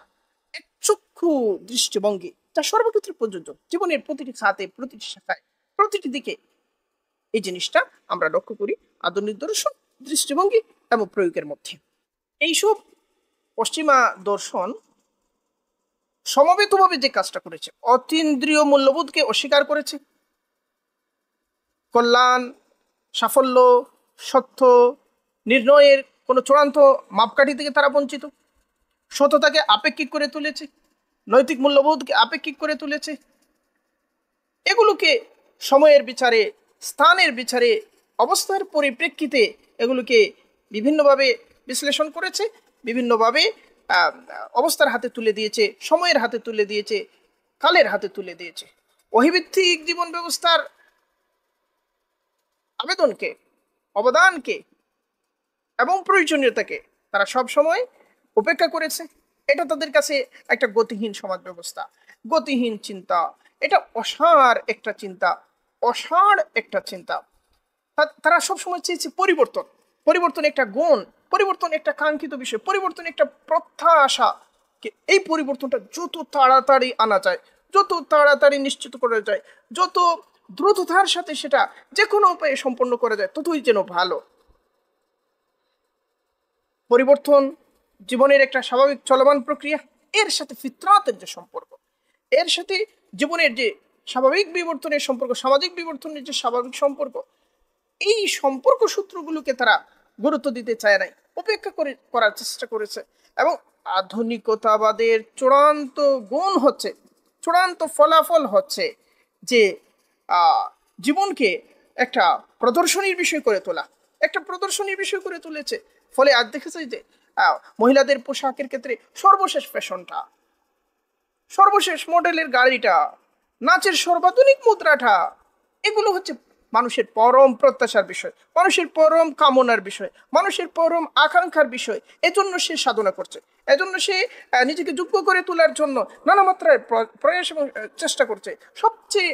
একচক্ষু দৃষ্টিভঙ্গি, যা সর্বক্ষেত্রে প্রযোজ্য, জীবনের প্রতিটি খাতে, প্রতিটি শাখায়, প্রতিটি দিকে এই জিনিসটা আমরা লক্ষ্য করি আধুনিক দর্শন, দৃষ্টিভঙ্গি এবং প্রয়োগের মধ্যে। এইসব পশ্চিমা দর্শন সমবেতভাবে যে কাজটা করেছে, অতীন্দ্রিয় মূল্যবোধকে অস্বীকার করেছে, কল্যাণ, সাফল্য, সত্য নির্ণয়ের কোনো চূড়ান্ত মাপকাঠি থেকে তারা বঞ্চিত, সততাকে আপেক্ষিক করে তুলেছে, নৈতিক মূল্যবোধকে আপেক্ষিক করে তুলেছে। এগুলোকে সময়ের বিচারে, স্থানের বিচারে, অবস্থার পরিপ্রেক্ষিতে এগুলোকে বিভিন্নভাবে বিশ্লেষণ করেছে, বিভিন্নভাবে অবস্থার হাতে তুলে দিয়েছে, সময়ের হাতে তুলে দিয়েছে, কালের হাতে তুলে দিয়েছে। ওহীভিত্তিক জীবন ব্যবস্থার আবেদনকে, অবদানকে এবং প্রয়োজনীয়তাকে তারা সব সময় উপেক্ষা করেছে। এটা তাদের কাছে একটা গতিহীন সমাজ ব্যবস্থা, গতিহীন চিন্তা, এটা অসার একটা চিন্তা, অসার একটা চিন্তা। তারা সবসময় চেয়েছে পরিবর্তন, পরিবর্তন একটা গুণ, পরিবর্তন একটা কাঙ্ক্ষিত বিষয়, পরিবর্তন একটা প্রত্যাশা। এই পরিবর্তনটা যত তাড়াতাড়ি আনা যায়, যত তাড়াতাড়ি নিশ্চিত করা যায়, যত দ্রুততার সাথে সেটা যে কোনো উপায়ে সম্পন্ন করা যায়, ততই যেন ভালো। পরিবর্তন জীবনের একটা স্বাভাবিক চলমান প্রক্রিয়া, এর সাথে ফিতরাতের যে সম্পর্ক, এর সাথে জীবনের যে স্বাভাবিক বিবর্তনের সম্পর্ক, সামাজিক বিবর্তনের যে স্বাভাবিক সম্পর্ক, এই সম্পর্ক সূত্রগুলোকে তারা গুরুত্ব দিতে চায় নাই, উপেক্ষা করার চেষ্টা করেছে। এবং আধুনিকতাবাদের চূড়ান্ত গুণ হচ্ছে, চূড়ান্ত ফলাফল হচ্ছে যে জীবনকে একটা প্রদর্শনীর বিষয় করে তোলা, একটা প্রদর্শনীর বিষয় করে তুলেছে। ফলে আজ দেখেছে যে মহিলাদের পোশাকের ক্ষেত্রে সর্বশেষ ফ্যাশনটা, সর্বশেষ মডেলের গাড়িটা, নাচের সর্বাধুনিক মুদ্রাটা, এগুলো হচ্ছে মানুষের পরম প্রত্যাশার বিষয়, মানুষের পরম কামনার বিষয়, মানুষের পরম আকাঙ্ক্ষার বিষয়। এজন্য সে সাধনা করছে, এজন্য সে নিজেকে যোগ্য করে তোলার জন্য নানা মাত্রায় প্রয়াস এবং চেষ্টা করছে। সবচেয়ে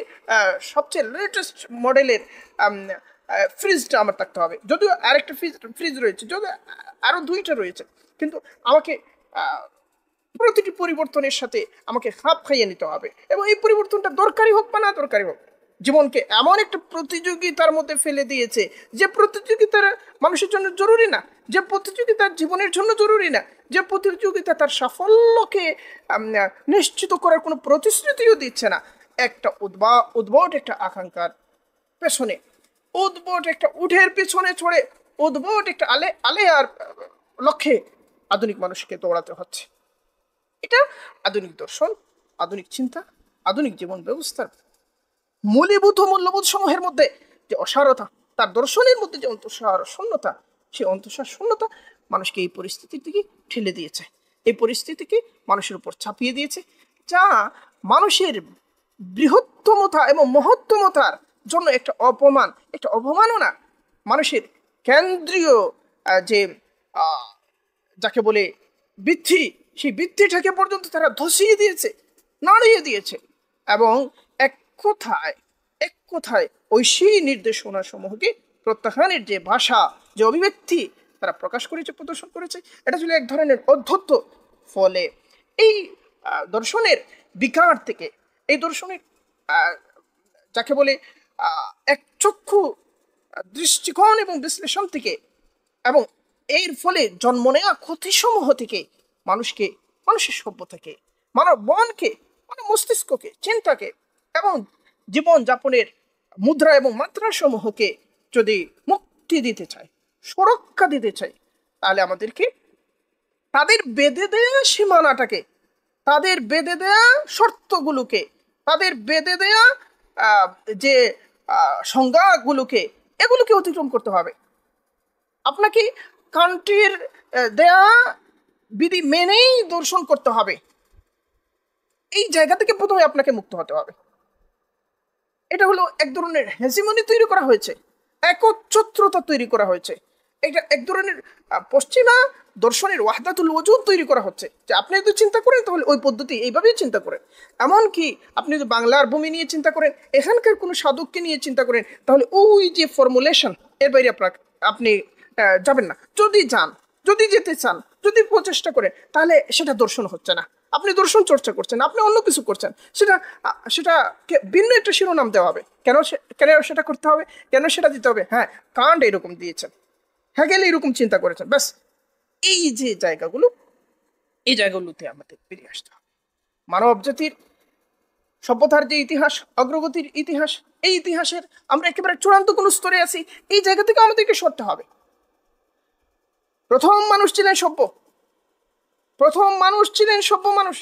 সবচেয়ে লেটেস্ট মডেলের ফ্রিজটা আমার থাকতে হবে, যদিও আরেকটা ফ্রিজ রয়েছে, যদিও আরও দুইটা রয়েছে, কিন্তু আমাকে প্রতিটি পরিবর্তনের সাথে আমাকে খাপ খাইয়ে নিতে হবে। এবং এই পরিবর্তনটা দরকারি হোক বা না দরকারি হোক, জীবনকে এমন একটা প্রতিযোগিতার মধ্যে ফেলে দিয়েছে, যে প্রতিযোগিতার মানুষের জন্য জরুরি না, যে প্রতিযোগিতা জীবনের জন্য জরুরি না, যে প্রতিযোগিতা তার সাফল্যকে নিশ্চিত করার কোনো প্রতিশ্রুতিও দিচ্ছে না। একটা উদ্ভট একটা আকাঙ্ক্ষার পেছনে, উদ্ভট একটা উঠের পেছনে চড়ে, উদ্ভট একটা আলেয়ার লক্ষ্যে আধুনিক মানুষকে দৌড়াতে হচ্ছে। এটা আধুনিক দর্শন, আধুনিক চিন্তা, আধুনিক জীবন ব্যবস্থার মূলীভূত মূল্যবোধ সমূহের মধ্যে যে অসারতা, তার দর্শনের মধ্যে যে অন্তঃসার শূন্যতা, সেই অন্তঃসার শূন্যতা মানুষকে এই পরিস্থিতির দিকে ঠেলে দিয়েছে, এই পরিস্থিতিকে মানুষের উপর চাপিয়ে দিয়েছে, যা মানুষের বৃহত্তমতা এবং মহত্তমতার জন্য একটা অপমান, একটা অবমাননা। মানুষের কেন্দ্রীয় যে যাকে বলে বৃদ্ধি, সেই বৃদ্ধিটাকে পর্যন্ত তারা ধসিয়ে দিয়েছে, নাড়িয়ে দিয়েছে। এবং এক কথায় ঐশী নির্দেশনা সমূহকে প্রত্যাখ্যানের যে ভাষা, যে অভিব্যক্তি তারা প্রকাশ করেছে, প্রদর্শন করেছে, এটা ছিল এক ধরনের অধ্যত্ত। ফলে এই দর্শনের বিকার থেকে, এই দর্শনের যাকে বলে একচক্ষু দৃষ্টিকোণ এবং বিশ্লেষণ থেকে, এবং এর ফলে জন্ম নেওয়া ক্ষতিসমূহ থেকে মানুষের সভ্যতাকে, মানব মনকে, মানব মস্তিষ্ককে, চিন্তাকে এবং জীবন যাপনের মুদ্রা এবং মাত্রা সমূহকে যদি মুক্তি দিতে চায়, সুরক্ষা দিতে চায়, তাহলে আমাদেরকে তাদের বেঁধে দেয়া সীমানাটাকে, তাদের বেঁধে দেয়া শর্তগুলোকে, তাদের বেঁধে দেয়া যে সংজ্ঞাগুলোকে, এগুলোকে অতিক্রম করতে হবে। আপনাকে কান্ট্রির দেয়া বিধি মেনেই দর্শন করতে হবে। এই জায়গা থেকে প্রথমে আপনাকে মুক্ত হতে হবে। এটা হলো এক ধরনের হেজিমনি তৈরি করা হয়েছে, একচ্ছত্রতা তৈরি করা হয়েছে। এটা এক ধরনের পশ্চিমা দর্শনের ওয়াহদাতুল ওজুদ তৈরি করা হচ্ছে, যে আপনি যদি চিন্তা করেন তাহলে ওই পদ্ধতি এইভাবেই চিন্তা করেন। এমনকি আপনি যদি বাংলার ভূমি নিয়ে চিন্তা করেন, এখানকার কোনো সাধককে নিয়ে চিন্তা করেন, তাহলে ওই যে ফর্মুলেশন, এর বাইরে আপনি যাবেন না। যদি যান, যদি যেতে চান, যদি প্রচেষ্টা করেন, তাহলে সেটা দর্শন হচ্ছে না, আপনি দর্শন চর্চা করছেন, আপনি অন্য কিছু করছেন। সেটাকে ভিন্ন একটা শিরোনাম দেওয়া হবে। কেন সেটা করতে হবে, কেন সেটা দিতে হবে? হ্যাঁ, কান্ড এরকম দিয়েছেন, হেগেল এরকম চিন্তা করেছেন। ব্যাস, এই যে জায়গাগুলো, এই জায়গাগুলোতে আমাদের ফিরে আসতে হবে। মানব জাতির সভ্যতার যে ইতিহাস, অগ্রগতির ইতিহাস, এই ইতিহাসের আমরা একেবারে চূড়ান্ত কোন স্তরে আছি, এই জায়গা থেকে আমাদেরকে সরতে হবে। প্রথম মানুষ ছিলেন সভ্য, প্রথম মানুষ ছিলেন সভ্য মানুষ,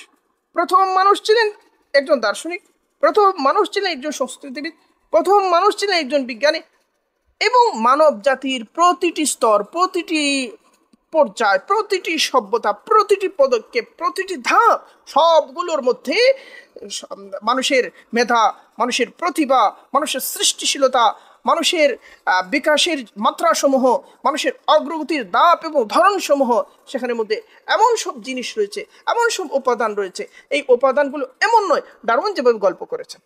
প্রথম মানুষ ছিলেন একজন দার্শনিক, প্রথম মানুষ ছিলেন একজন সংস্কৃতিবিদ, প্রথম মানুষ ছিলেন একজন বিজ্ঞানী। এবং মানব জাতির প্রতিটি স্তর, প্রতিটি পর্যায়, প্রতিটি সভ্যতা, প্রতিটি পদক্ষেপ, প্রতিটি ধাপ, সবগুলোর মধ্যে মানুষের মেধা, মানুষের প্রতিভা, মানুষের সৃষ্টিশীলতা, মানুষের বিকাশের মাত্রাসমূহ, মানুষের অগ্রগতির ধাপ এবং ধরনসমূহ, সেখানের মধ্যে এমন সব জিনিস রয়েছে, এমন সব উপাদান রয়েছে। এই উপাদানগুলো এমন নয়, ডারউইন যেভাবে গল্প করেছেন,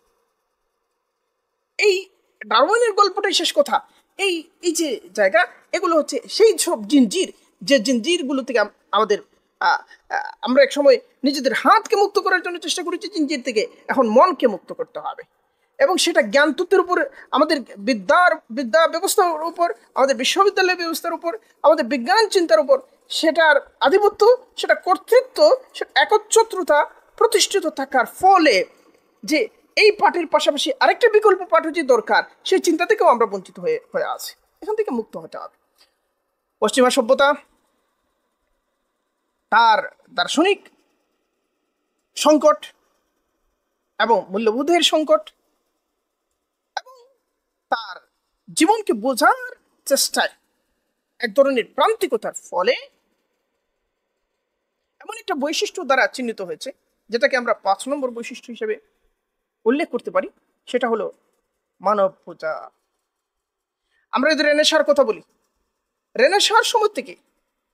এই ডারউইনের গল্পটাই শেষ কথা। এই এই যে জায়গা, এগুলো হচ্ছে সেই সব জিনজির, যে জিনজিরগুলো থেকে আমাদের আমরা এক সময় নিজেদের হাতকে মুক্ত করার জন্য চেষ্টা করেছি জিনজির থেকে, এখন মনকে মুক্ত করতে হবে। এবং সেটা জ্ঞান তত্ত্বের উপর, আমাদের বিদ্যা ব্যবস্থার উপর, আমাদের বিশ্ববিদ্যালয় ব্যবস্থার উপর, আমাদের বিজ্ঞান চিন্তার উপর, সেটার আধিপত্য, সেটা কর্তৃত্ব, সেটা একচ্ছত্রতা প্রতিষ্ঠিত থাকার ফলে যে এই পাঠের পাশাপাশি আরেকটা বিকল্প পাঠও যে দরকার, সেই চিন্তা থেকেও আমরা বঞ্চিত হয়ে আছি। এখান থেকে মুক্ত হতে হবে। পশ্চিমা সভ্যতা তার দার্শনিক সংকট এবং মূল্যবোধের সংকট এবং তার জীবনকে বোঝার চেষ্টায় এক ধরনের প্রান্তিকতার ফলে এমন একটা বৈশিষ্ট্য দ্বারা চিহ্নিত হয়েছে, যেটাকে আমরা 5 নম্বর বৈশিষ্ট্য হিসেবে উল্লেখ করতে পারি। সেটা হলো মানব পূজা। আমরা যদি রেনেসাঁর কথা বলি, রেনেসাঁর সময় থেকে,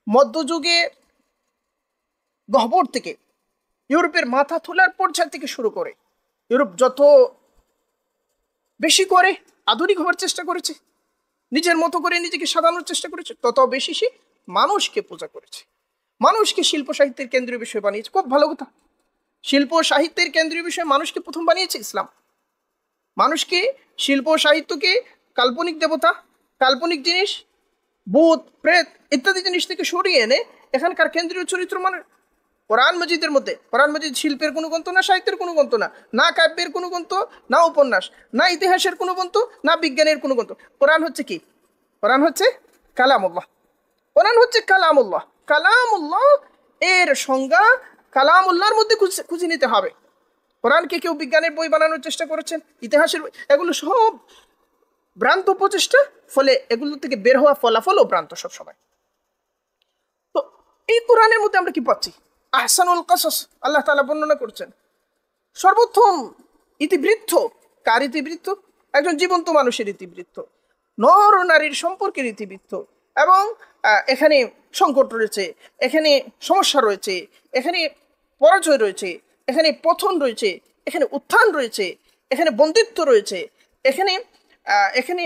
মধ্যযুগে গহ্বর থেকে, ইউরোপের মাথা তোলার পর্যায় থেকে শুরু করে, ইউরোপ যত বেশি করে আধুনিক হওয়ার চেষ্টা করেছে, নিজের মতো করে নিজেকে সাজানোর চেষ্টা করেছে, তত বেশি সে মানুষকে পূজা করেছে, মানুষকে শিল্প সাহিত্যের কেন্দ্রীয় বিষয় বানিয়েছে। খুব ভালো কথা, শিল্প সাহিত্যের কেন্দ্রীয় বিষয় মানুষকে প্রথম বানিয়েছে ইসলাম। মানুষকে, শিল্প সাহিত্যকে কাল্পনিক দেবতা, কাল্পনিক জিনিস, ভূত প্রেত ইত্যাদি জিনিস থেকে সরিয়ে এনে এখানকার কেন্দ্রীয় চরিত্র মানে কোরআন মজিদের মধ্যে, কোরআন মজিদ শিল্পের কোনো গ্রন্থ না, সাহিত্যের কোনো গ্রন্থ না, না কাব্যের কোনো গ্রন্থ, না উপন্যাস, না ইতিহাসের কোনো গ্রন্থ, না বিজ্ঞানের কোনো গ্রন্থ। কোরআন হচ্ছে কি? কোরআন হচ্ছে কালামুল্লাহ। কোরআন হচ্ছে কালামুল্লাহ। কালামুল্লাহ এর সংজ্ঞা কালামুল্লাহর মধ্যে খুঁজে নিতে হবে। কোরআনকে কেউ বিজ্ঞানের বই বানানোর চেষ্টা করেছেন, ইতিহাসের বই, এগুলো সব ভ্রান্ত প্রচেষ্টা, ফলে এগুলো থেকে বের হওয়া ফলাফলও ভ্রান্ত সবসময়। তো এই কোরআনের মধ্যে আমরা কি পাচ্ছি? আহসানুল কাসাস, আল্লাহ তাআলা বর্ণনা করছেন সর্বপ্রথম ইতিবৃত্ত। কার ইতিবৃত্ত? একজন জীবন্ত মানুষের ইতিবৃত্ত, নর ও নারীর সম্পর্কের ইতিবৃত্ত। এবং এখানে সংকট রয়েছে, এখানে সমস্যা রয়েছে, এখানে পরাজয় রয়েছে, এখানে পতন রয়েছে, এখানে উত্থান রয়েছে, এখানে বন্দিত্ব রয়েছে, এখানে এখানে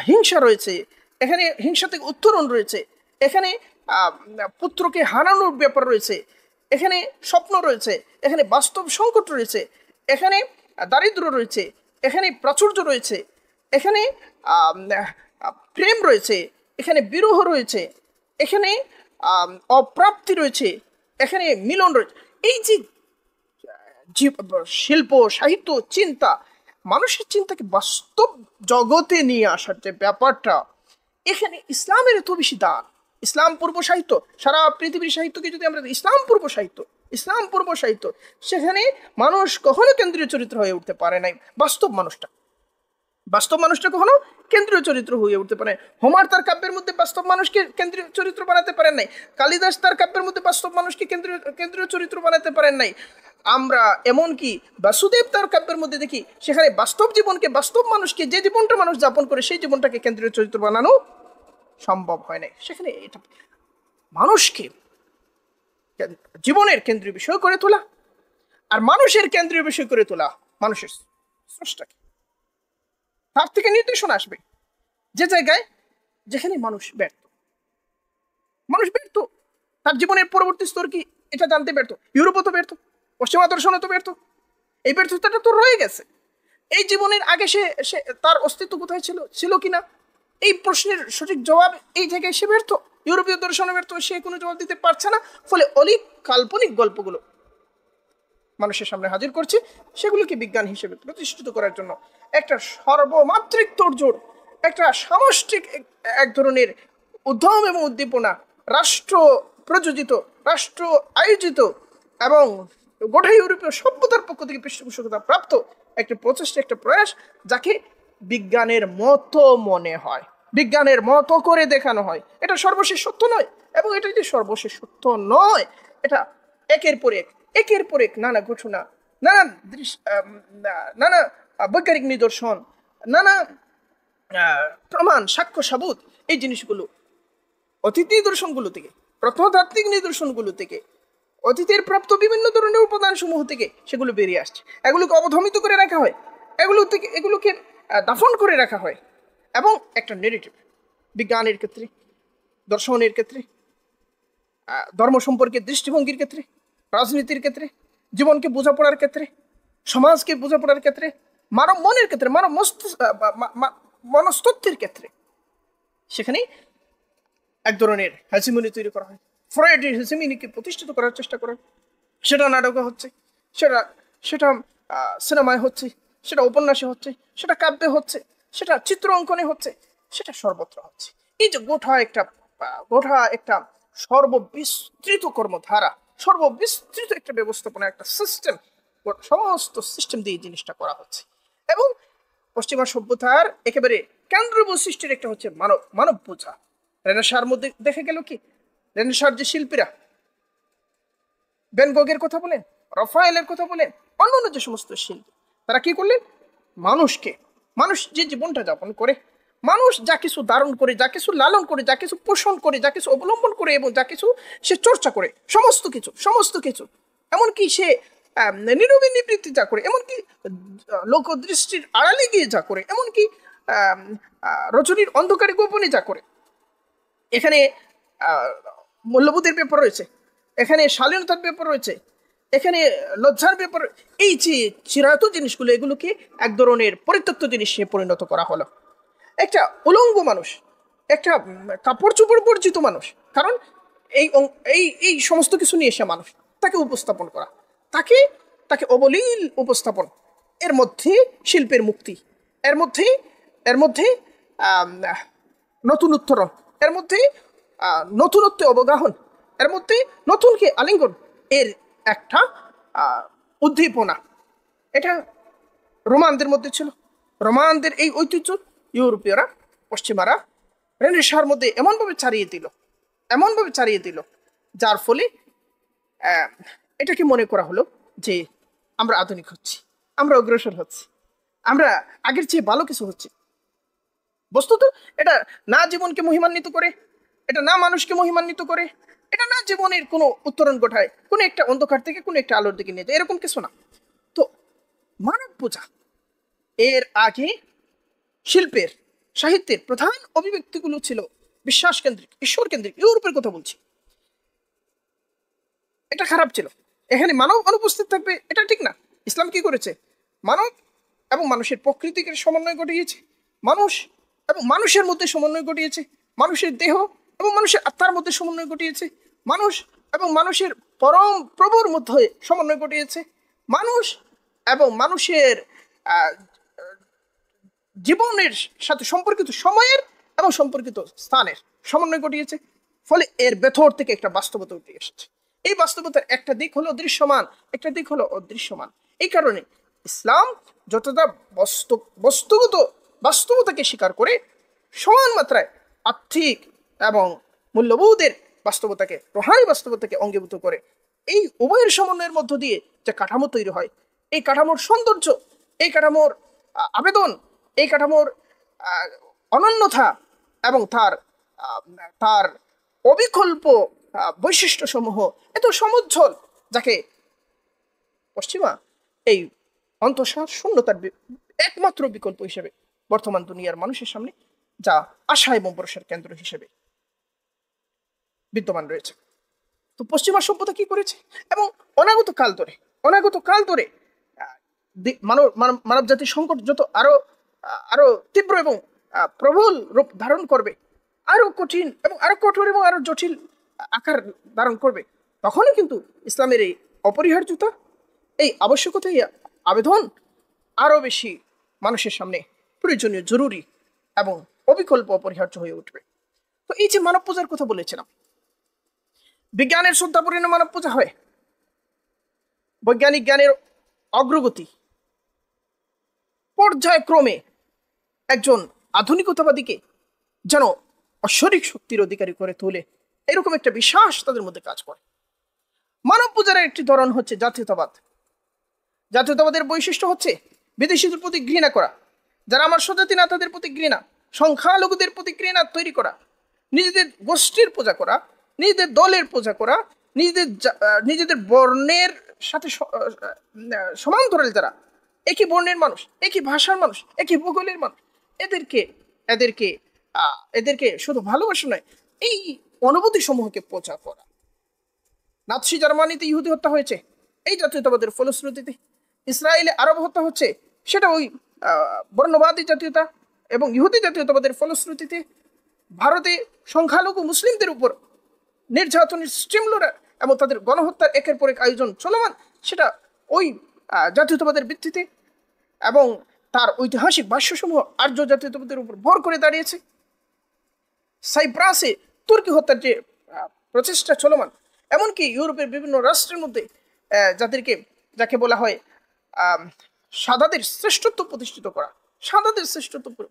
হিংসা রয়েছে, এখানে হিংসা থেকে উত্তরণ রয়েছে, এখানে পুত্রকে হারানোর ব্যাপার রয়েছে, এখানে স্বপ্ন রয়েছে, এখানে বাস্তব সংকট রয়েছে, এখানে দারিদ্র রয়েছে, এখানে প্রাচুর্য রয়েছে, এখানে প্রেম রয়েছে, এখানে বিরহ রয়েছে, এখানে অপ্রাপ্তি রয়েছে, এখানে মিলন রয়েছে। এই যে শিল্প সাহিত্য চিন্তা, মানুষের চিন্তাকে বাস্তব জগতে নিয়ে আসার যে ব্যাপারটা, এখানে ইসলামের এত বেশি দান। ইসলাম পূর্ব সাহিত্য, সারা পৃথিবীর সাহিত্যকে যদি আমরা ইসলাম পূর্ব সাহিত্য, সেখানে মানুষ কখনো কেন্দ্রীয় চরিত্র হয়ে উঠতে পারে নাই। বাস্তব মানুষটা কখনো কেন্দ্রীয় চরিত্র হয়ে উঠতে পারে। হোমার তার কাব্যের মধ্যে বাস্তব মানুষকে কেন্দ্রীয় চরিত্র বানাতে পারেন নাই। কালিদাস তার কাব্যের মধ্যে বাস্তব মানুষকে কেন্দ্রীয় চরিত্র বানাতে পারেন নাই। আমরা এমনকি বাসুদেব তার কাব্যের মধ্যে দেখি সেখানে বাস্তব জীবনকে, বাস্তব মানুষকে, যে জীবনটা মানুষ যাপন করে সেই জীবনটাকে কেন্দ্রীয় চরিত্র বানানো সম্ভব হয় না। সেখানে এটা মানুষকে জীবনের কেন্দ্রীয় বিষয় করে তোলা আর মানুষের কেন্দ্রীয় বিষয় করে তোলা, মানুষের স্রষ্টাকে, তার থেকে নির্দেশনা আসবে যে জায়গায় যেখানে মানুষ ব্যর্থ, মানুষ ব্যর্থ, তার জীবনের পরবর্তী স্তর কি এটা জানতে ব্যর্থ। ইউরোপও তো ব্যর্থ, পশ্চিমা দর্শনও তো ব্যর্থ, এই ব্যর্থতাটা তো রয়ে গেছে। এই জীবনের আগে সে তার অস্তিত্ব কোথায় ছিল কিনা, এই প্রশ্নের সঠিক জবাব এই জায়গায় সে ব্যর্থ। ইউরোপীয় দর্শনে ব্যর্থ, সে কোনো জবাব দিতে পারছে না। ফলে অলিক কাল্পনিক গল্পগুলো মানুষের সামনে হাজির করছে, সেগুলোকে বিজ্ঞান হিসেবে প্রতিষ্ঠিত করার জন্য একটা সর্বমাত্রিক তোড়জোড়, একটা সামষ্টিক এক ধরনের উদ্যম এবং উদ্দীপনা, রাষ্ট্র প্রযোজিত, রাষ্ট্র আয়োজিত এবং গোটা ইউরোপীয় সভ্যতার পক্ষ থেকে পৃষ্ঠপোষকতা প্রাপ্ত একটা প্রচেষ্টা, একটা প্রয়াস, যাকে বিজ্ঞানের মতো মনে হয়, বিজ্ঞানের মতো করে দেখানো হয়। এটা সর্বশেষ সত্য নয়, এবং এটা যে সর্বশেষ সত্য নয়, এটা একের পর এক নানা ঘটনা, নানা বৈজ্ঞানিক নিদর্শন, নানা প্রমাণ, সাক্ষ্য সাবুত, এই জিনিসগুলো অতীত নিদর্শনগুলো থেকে, প্রত্নতাত্ত্বিক নিদর্শনগুলো থেকে, অতীতের প্রাপ্ত বিভিন্ন ধরনের উপাদান সমূহ থেকে সেগুলো বেরিয়ে আসছে। এগুলোকে অবধমিত করে রাখা হয়, এগুলোকে দাফন করে রাখা হয়, এবং একটা নেগেটিভ বিজ্ঞানের ক্ষেত্রে, দর্শনের ক্ষেত্রে, ধর্ম সম্পর্কে দৃষ্টিভঙ্গির ক্ষেত্রে, রাজনীতির ক্ষেত্রে, জীবনকে বোঝাপড়ার ক্ষেত্রে, সমাজকে বোঝাপড়ার ক্ষেত্রে, মানব মনের ক্ষেত্রে, মানব মনস্তত্ত্বের ক্ষেত্রে, সেখানে এক ধরনের হেজিমনি তৈরি করা হয়। ফ্রয়েডের হেজিমনিকে প্রতিষ্ঠিত করার চেষ্টা করে, সেটা নাটকে হচ্ছে, সেটা সিনেমায় হচ্ছে, সেটা উপন্যাসে হচ্ছে, সেটা কাব্যে হচ্ছে, সেটা চিত্র অঙ্কনে হচ্ছে, সেটা সর্বত্র হচ্ছে। এই যে গোটা একটা সর্ববিস্তৃত কর্মধারা, সর্ববিস্তৃত একটা ব্যবস্থাপনা, একটা সিস্টেম, সমস্ত সিস্টেম দিয়ে জিনিসটা করা হচ্ছে। এবং পশ্চিমা সভ্যতার একেবারে কেন্দ্র বৈশিষ্ট্যের একটা হচ্ছে মানব বোঝা। রেনেসাঁর মধ্যে দেখা গেল কি, রেনেসাঁর যে শিল্পীরা, ভ্যান গগের কথা বলেন, রাফায়েলের কথা বলেন, অন্যান্য যে সমস্ত শিল্পী, তারা কি করলেন, মানুষ যে জীবনটা যাপন করে, মানুষ যা কিছু ধারণ করে, যা কিছু লালন করে, যা কিছু পোষণ করে, যা কিছু অবলম্বন করে, এবং যা কিছু সে চর্চা করে, সমস্ত কিছু এমনকি সে নীরবে নিবৃত্তি যা করে, এমনকি লোকদৃষ্টির আড়ালে গিয়ে যা করে, এমনকি রজনীর অন্ধকারে গোপনে যা করে, এখানে মূল্যবোধের ব্যাপার রয়েছে, এখানে শালীনতার ব্যাপার রয়েছে, এখানে লজ্জার ব্যাপার, এই যে চিরায়ত জিনিসগুলো, এগুলোকে এক ধরনের পরিত্যক্ত জিনিসে পরিণত করা হলো। একটা উলঙ্গ মানুষ, একটা কাপড় চোপড় বর্জিত মানুষ, কারণ এই সমস্ত কিছু নিয়ে এসে মানুষ তাকে উপস্থাপন করা, তাকে অবলীল উপস্থাপন, এর মধ্যে শিল্পের মুক্তি, এর মধ্যে নতুন উত্তরণ, এর মধ্যে নতুনত্ব অবগাহন, এর মধ্যে নতুনকে আলিঙ্গন, এর একটা উদ্দীপনা। এটা রোমানদের মধ্যে ছিল। রোমানদের এই ঐতিহ্য ইউরোপীয়রা, পশ্চিমারা রেনেসাঁর মধ্যে এমনভাবে ছাড়িয়ে দিল, যার ফলে এটাকে মনে করা হলো যে আমরা আধুনিক হচ্ছি, আমরা অগ্রসর হচ্ছি, আমরা আগের চেয়ে ভালো কিছু হচ্ছে। বস্তুত এটা না জীবনকে মহিমান্বিত করে, এটা না মানুষকে মহিমান্বিত করে, এটা না জীবনের কোনো উত্তরণ ঘটায়, কোনো একটা অন্ধকার থেকে কোনো একটা আলোর দিকে নিয়ে যায়, এরকম কিছু না। তো মানব পূজা, এর আগে শিল্পের, সাহিত্যের প্রধান অভিব্যক্তিগুলো ছিল বিশ্বাস কেন্দ্রিক, ঈশ্বর কেন্দ্রিক। ইউরোপের কথা বলছি, এটা খারাপ ছিল। এখানে মানব অনুপস্থিত থাকবে, এটা ঠিক না। ইসলাম কি করেছে, মানব এবং মানুষের প্রকৃতিকে সমন্বয় ঘটিয়েছে, মানুষ এবং মানুষের মধ্যে সমন্বয় ঘটিয়েছে, মানুষের দেহ এবং মানুষের আত্মার মধ্যে সমন্বয় ঘটিয়েছে, মানুষ এবং মানুষের পরম প্রভুর মধ্যে সমন্বয় ঘটিয়েছে, মানুষ এবং মানুষের জীবনের সাথে সম্পর্কিত সময়ের এবং সম্পর্কিত স্থানের সমন্বয় ঘটিয়েছে। ফলে এর ভেতর থেকে একটা বাস্তবতা উঠে এসেছে। এই বাস্তবতার একটা দিক হলো দৃশ্যমান, একটা দিক হলো অদৃশ্যমান। এই কারণে ইসলাম যতটা বস্তুগত বাস্তবতাকে স্বীকার করে, সমান মাত্রায় আর্থিক এবং মূল্যবোধের বাস্তবতাকে, রুহানি বাস্তবতাকে অঙ্গীভূত করে, এই উভয়ের সমন্বয়ের মধ্য দিয়ে যে কাঠামো তৈরি হয়, এই কাঠামোর সৌন্দর্য, এই কাঠামোর আবেদন, এই কাঠামোর অনন্যতা এবং তার তার অবিকল্প বৈশিষ্ট্যসমূহ এত সমুজ্জ্বল, যাকে পশ্চিমা এই অন্তঃসার শূন্যতার একমাত্র বিকল্প হিসেবে বর্তমান দুনিয়ার মানুষের সামনে যা আশা এবং ভরসার কেন্দ্র হিসেবে বিদ্যমান রয়েছে। তো পশ্চিমা সভ্যতা কি করেছে এবং অনাগত কাল ধরে মানব জাতির সংকট যত আরো তীব্র এবং প্রবল রূপ ধারণ করবে, আরো কঠিন এবং আরো কঠোর এবং আরো জটিল আকার ধারণ করবে, তখনই কিন্তু ইসলামের এই অপরিহার্যতা, এই আবশ্যকতা, এই আবেদন আরো বেশি মানুষের সামনে প্রয়োজনীয়, জরুরি এবং অবিকল্প অপরিহার্য হয়ে উঠবে। তো এই যে মানব পূজার কথা বলেছিলাম, বিজ্ঞানের শ্রদ্ধাপূর্ণ মানব পূজা হয়, বৈজ্ঞানিক জ্ঞানের অগ্রগতি পর্যায়ক্রমে একজন আধুনিকতাবাদীকে যেন ঐশ্বরিক শক্তির অধিকারী করে তোলে, এরকম একটা বিশ্বাস তাদের মধ্যে কাজ করে। মানব পূজার একটি ধরন হচ্ছে জাতীয়তাবাদ। জাতীয়তাবাদের বৈশিষ্ট্য হচ্ছে বিদেশিদের প্রতি ঘৃণা করা, যারা আমার স্বজাতি না তাদের প্রতি ঘৃণা, সংখ্যালঘুদের প্রতি ঘৃণা তৈরি করা, নিজেদের গোষ্ঠীর পূজা করা, নিজেদের দলের পূজা করা, নিজেদের বর্ণের সাথে সমান্তরাল যারা একই বর্ণের মানুষ, একই ভাষার মানুষ, একই ভূগোলের মানুষ, এদেরকে শুধু ভালোবাসা নয়, এই অনুভূতি সমূহকে পূজা করা। নাৎসি জার্মানিতে ইহুদি হত্যা হয়েছে এই জাতীয়তাবাদের ফলশ্রুতিতে, ইসরায়েলে আরব হত্যা হচ্ছে সেটা ওই বর্ণবাদী জাতীয়তা এবং ইহুদি জাতীয়তাবাদের ফলশ্রুতিতে, ভারতে সংখ্যালঘু মুসলিমদের উপর নির্যাতনের স্টিমুলার এবং তাদের গণহত্যার একের পর এক আয়োজন চলমান, সেটা ওই জাতীয়তাবাদের ভিত্তিতে এবং তার ঐতিহাসিক ভাষ্যসমূহ আর্য জাতীয়তাবাদের উপর ভর করে দাঁড়িয়েছে। সাইপ্রাসে তুর্কি হত্যার যে প্রচেষ্টা চলমান, এমনকি ইউরোপের বিভিন্ন রাষ্ট্রের মধ্যে যাকে বলা হয় সাদাদের শ্রেষ্ঠত্ব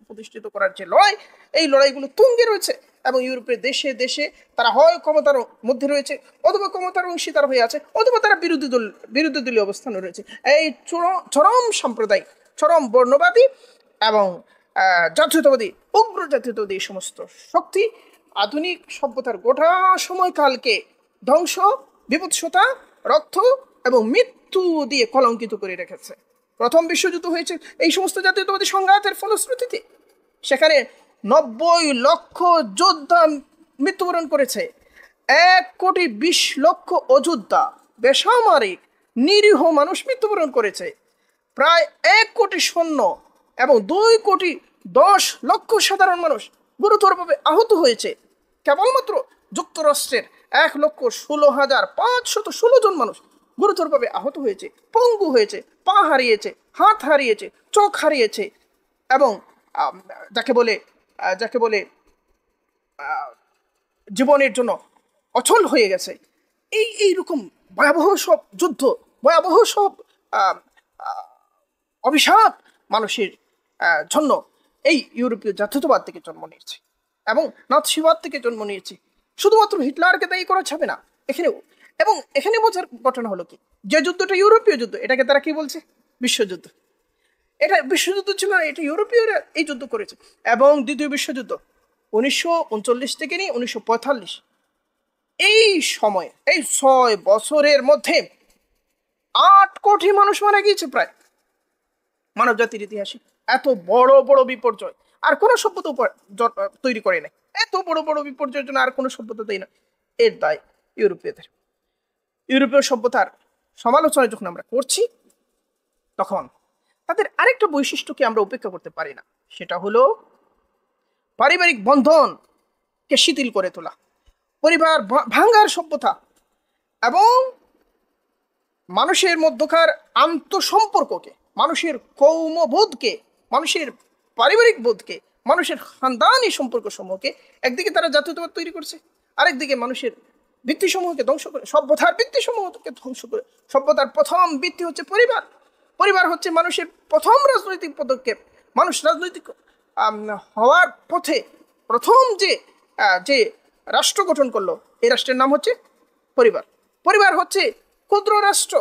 প্রতিষ্ঠিত করার যে লড়াই, এই লড়াইগুলো তুঙ্গে রয়েছে এবং ইউরোপের দেশে দেশে তারা হয় ক্ষমতার মধ্যে রয়েছে, অথবা ক্ষমতার অংশীদার হয়ে আছে, অথবা তারা বিরোধী দলীয় অবস্থানে রয়েছে। এই চরম সাম্প্রদায়িক, চরম বর্ণবাদী এবং জাতীয়তাবাদী, উগ্র জাতীয়তাবাদী এই সমস্ত শক্তি আধুনিক সভ্যতার গোটা সময়কালকে ধ্বংস, বিভৎসতা, রক্ত এবং মৃত্যু দিয়ে কলঙ্কিত করে রেখেছে। প্রথম বিশ্বযুদ্ধ হয়েছে এই সমস্ত জাতীয়তাবাদী সংঘাতের ফলশ্রুতিতে, সেখানে 90 লক্ষ যোদ্ধা মৃত্যুবরণ করেছে, 1,20,00,000 অযোদ্ধা বেসামরিক নিরীহ মানুষ মৃত্যুবরণ করেছে, প্রায় 1 কোটি সৈন্য এবং 2,10,00,000 সাধারণ মানুষ গুরুতরভাবে আহত হয়েছে। কেবলমাত্র যুক্তরাষ্ট্রের 1,16,516 জন মানুষ গুরুতরভাবে আহত হয়েছে, পঙ্গু হয়েছে, পা হারিয়েছে, হাত হারিয়েছে, চোখ হারিয়েছে এবং যাকে বলে জীবনের জন্য অচল হয়ে গেছে। এইরকম ভয়াবহ সব যুদ্ধ, ভয়াবহ সব অভিশাপ মানুষের জন্য এই ইউরোপীয় জাতীয়তাবাদ থেকে জন্ম নিয়েছে এবং নাৎসিবাদ থেকে জন্ম নিয়েছে। শুধুমাত্র হিটলারকে দায়ী করা যাবে না এখানে বোঝার ঘটনা হলো কি, যে যুদ্ধটা ইউরোপীয় যুদ্ধ, এটাকে তারা কি বলছে? বিশ্বযুদ্ধ। এটা বিশ্বযুদ্ধ ছিল না, এটা ইউরোপীয়রা এই যুদ্ধ করেছে। এবং দ্বিতীয় বিশ্বযুদ্ধ 1939 থেকে নিয়ে 1945, এই সময়ে এই 6 বছরের মধ্যে 8 কোটি মানুষ মারা গিয়েছে প্রায় মানব জাতির ইতিহাসে। এত বড় বড় বিপর্যয় আর কোনো সভ্যতা তৈরি করে নাই, এত বড় বড় বিপর্যয়ের জন্য আর কোনো সভ্যতা দেয় না। এর দায় ইউরোপীয়দের। ইউরোপীয় সভ্যতার সমালোচনা যখন আমরা করছি, তখন তাদের আরেকটা বৈশিষ্ট্যকে আমরা উপেক্ষা করতে পারি না, সেটা হলো পারিবারিক বন্ধনকে শিথিল করে তোলা, পরিবার ভাঙ্গার সভ্যতা এবং মানুষের মধ্যকার আন্তঃসম্পর্ককে, মানুষের কৌমবোধকে, মানুষের পারিবারিক বোধকে, মানুষের খানদানি সম্পর্ক সমূহকে একদিকে তারা জাতীয়তাবাদ তৈরি করছে, আরেকদিকে মানুষের ভিত্তিসমূহকে ধ্বংস করে, সভ্যতার ভিত্তিসমূহকে ধ্বংস করে। সভ্যতার প্রথম ভিত্তি হচ্ছে পরিবার। পরিবার হচ্ছে মানুষের প্রথম রাজনৈতিক পদক্ষেপ। মানুষ রাজনৈতিক হওয়ার পথে প্রথম যে রাষ্ট্র গঠন করলো, এই রাষ্ট্রের নাম হচ্ছে পরিবার। পরিবার হচ্ছে ক্ষুদ্র রাষ্ট্র,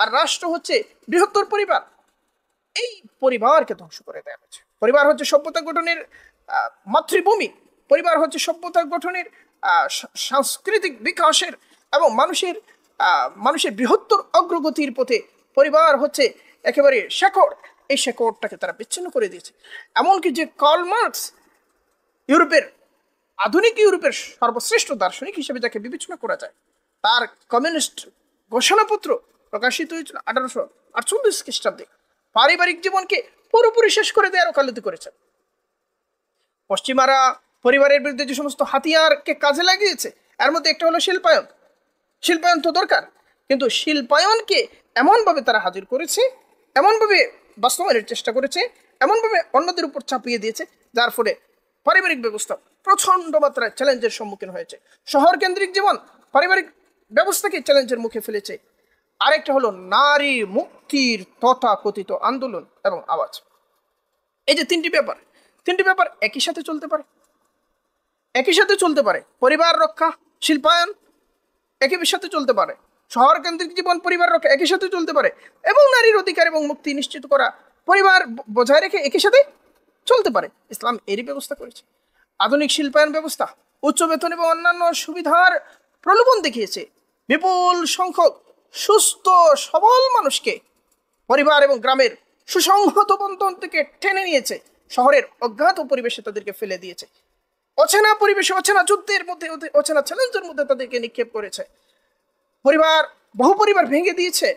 আর রাষ্ট্র হচ্ছে বৃহত্তর পরিবার। এই পরিবারকে ধ্বংস করে দেওয়া হয়েছে। পরিবার হচ্ছে সভ্যতা গঠনের মাতৃভূমি। পরিবার হচ্ছে সভ্যতা গঠনের সাংস্কৃতিক বিকাশের এবং মানুষের বৃহত্তর অগ্রগতির পথে পরিবার হচ্ছে একেবারে শেকড়। এই শেকড়টাকে তারা বিচ্ছিন্ন করে দিয়েছে। এমনকি যে কার্ল মার্কস, আধুনিক ইউরোপের সর্বশ্রেষ্ঠ দার্শনিক হিসেবে যাকে বিবেচনা করা যায়, তার কমিউনিস্ট ঘোষণাপত্র প্রকাশিত হয়েছিল 1848 খ্রিস্টাব্দে। পারিবারিক জীবনকে পুরোপুরি শেষ করে দেওয়ার ওকালতি করেছেন। পশ্চিমারা পরিবারের বিরুদ্ধে যে সমস্ত হাতিয়ারকে কাজে লাগিয়েছে, এর মধ্যে একটা হলো শিল্পায়ন। শিল্পায়ন তো দরকার, কিন্তু শিল্পায়নকে এমনভাবে তারা হাজির করেছে, এমনভাবে বাস্তবায়নের চেষ্টা করেছে, এমনভাবে অন্যদের উপর চাপিয়ে দিয়েছে, যার ফলে পারিবারিক ব্যবস্থা প্রচন্ড মাত্রায় চ্যালেঞ্জের সম্মুখীন হয়েছে। শহর কেন্দ্রিক জীবন পারিবারিক ব্যবস্থাকে চ্যালেঞ্জের মুখে ফেলেছে। আরেকটা হলো নারী মুক্তির তথাকথিত আন্দোলন এবং আওয়াজ। এই যে তিনটি ব্যাপার একই সাথে চলতে পারে। পরিবার রক্ষা, শিল্পায়ন একই সাথে চলতে পারে, শহর কেন্দ্রিক জীবন, পরিবার রক্ষা একই সাথে চলতে পারে, এবং নারীর অধিকার এবং মুক্তি নিশ্চিত করা, পরিবার বজায় রেখে একই সাথে চলতে পারে। ইসলাম এরই ব্যবস্থা করেছে। আধুনিক শিল্পায়ন ব্যবস্থা উচ্চ বেতন এবং অন্যান্য সুবিধার প্রলোভন দেখিয়েছে। বিপুল সংখ্যক সুস্থ সবল মানুষকে পরিবার এবং গ্রামের সুসংহত বন্ধন থেকে টেনে নিয়েছে, শহরের অজ্ঞাত পরিবেশে তাদেরকে ফেলে দিয়েছে। অচেনা পরিবেশে, অচেনা যুদ্ধের মধ্যে, অচেনা চ্যালেঞ্জের মধ্যে তাদেরকে নিক্ষেপ করেছে। বহু পরিবার ভেঙে দিয়েছে।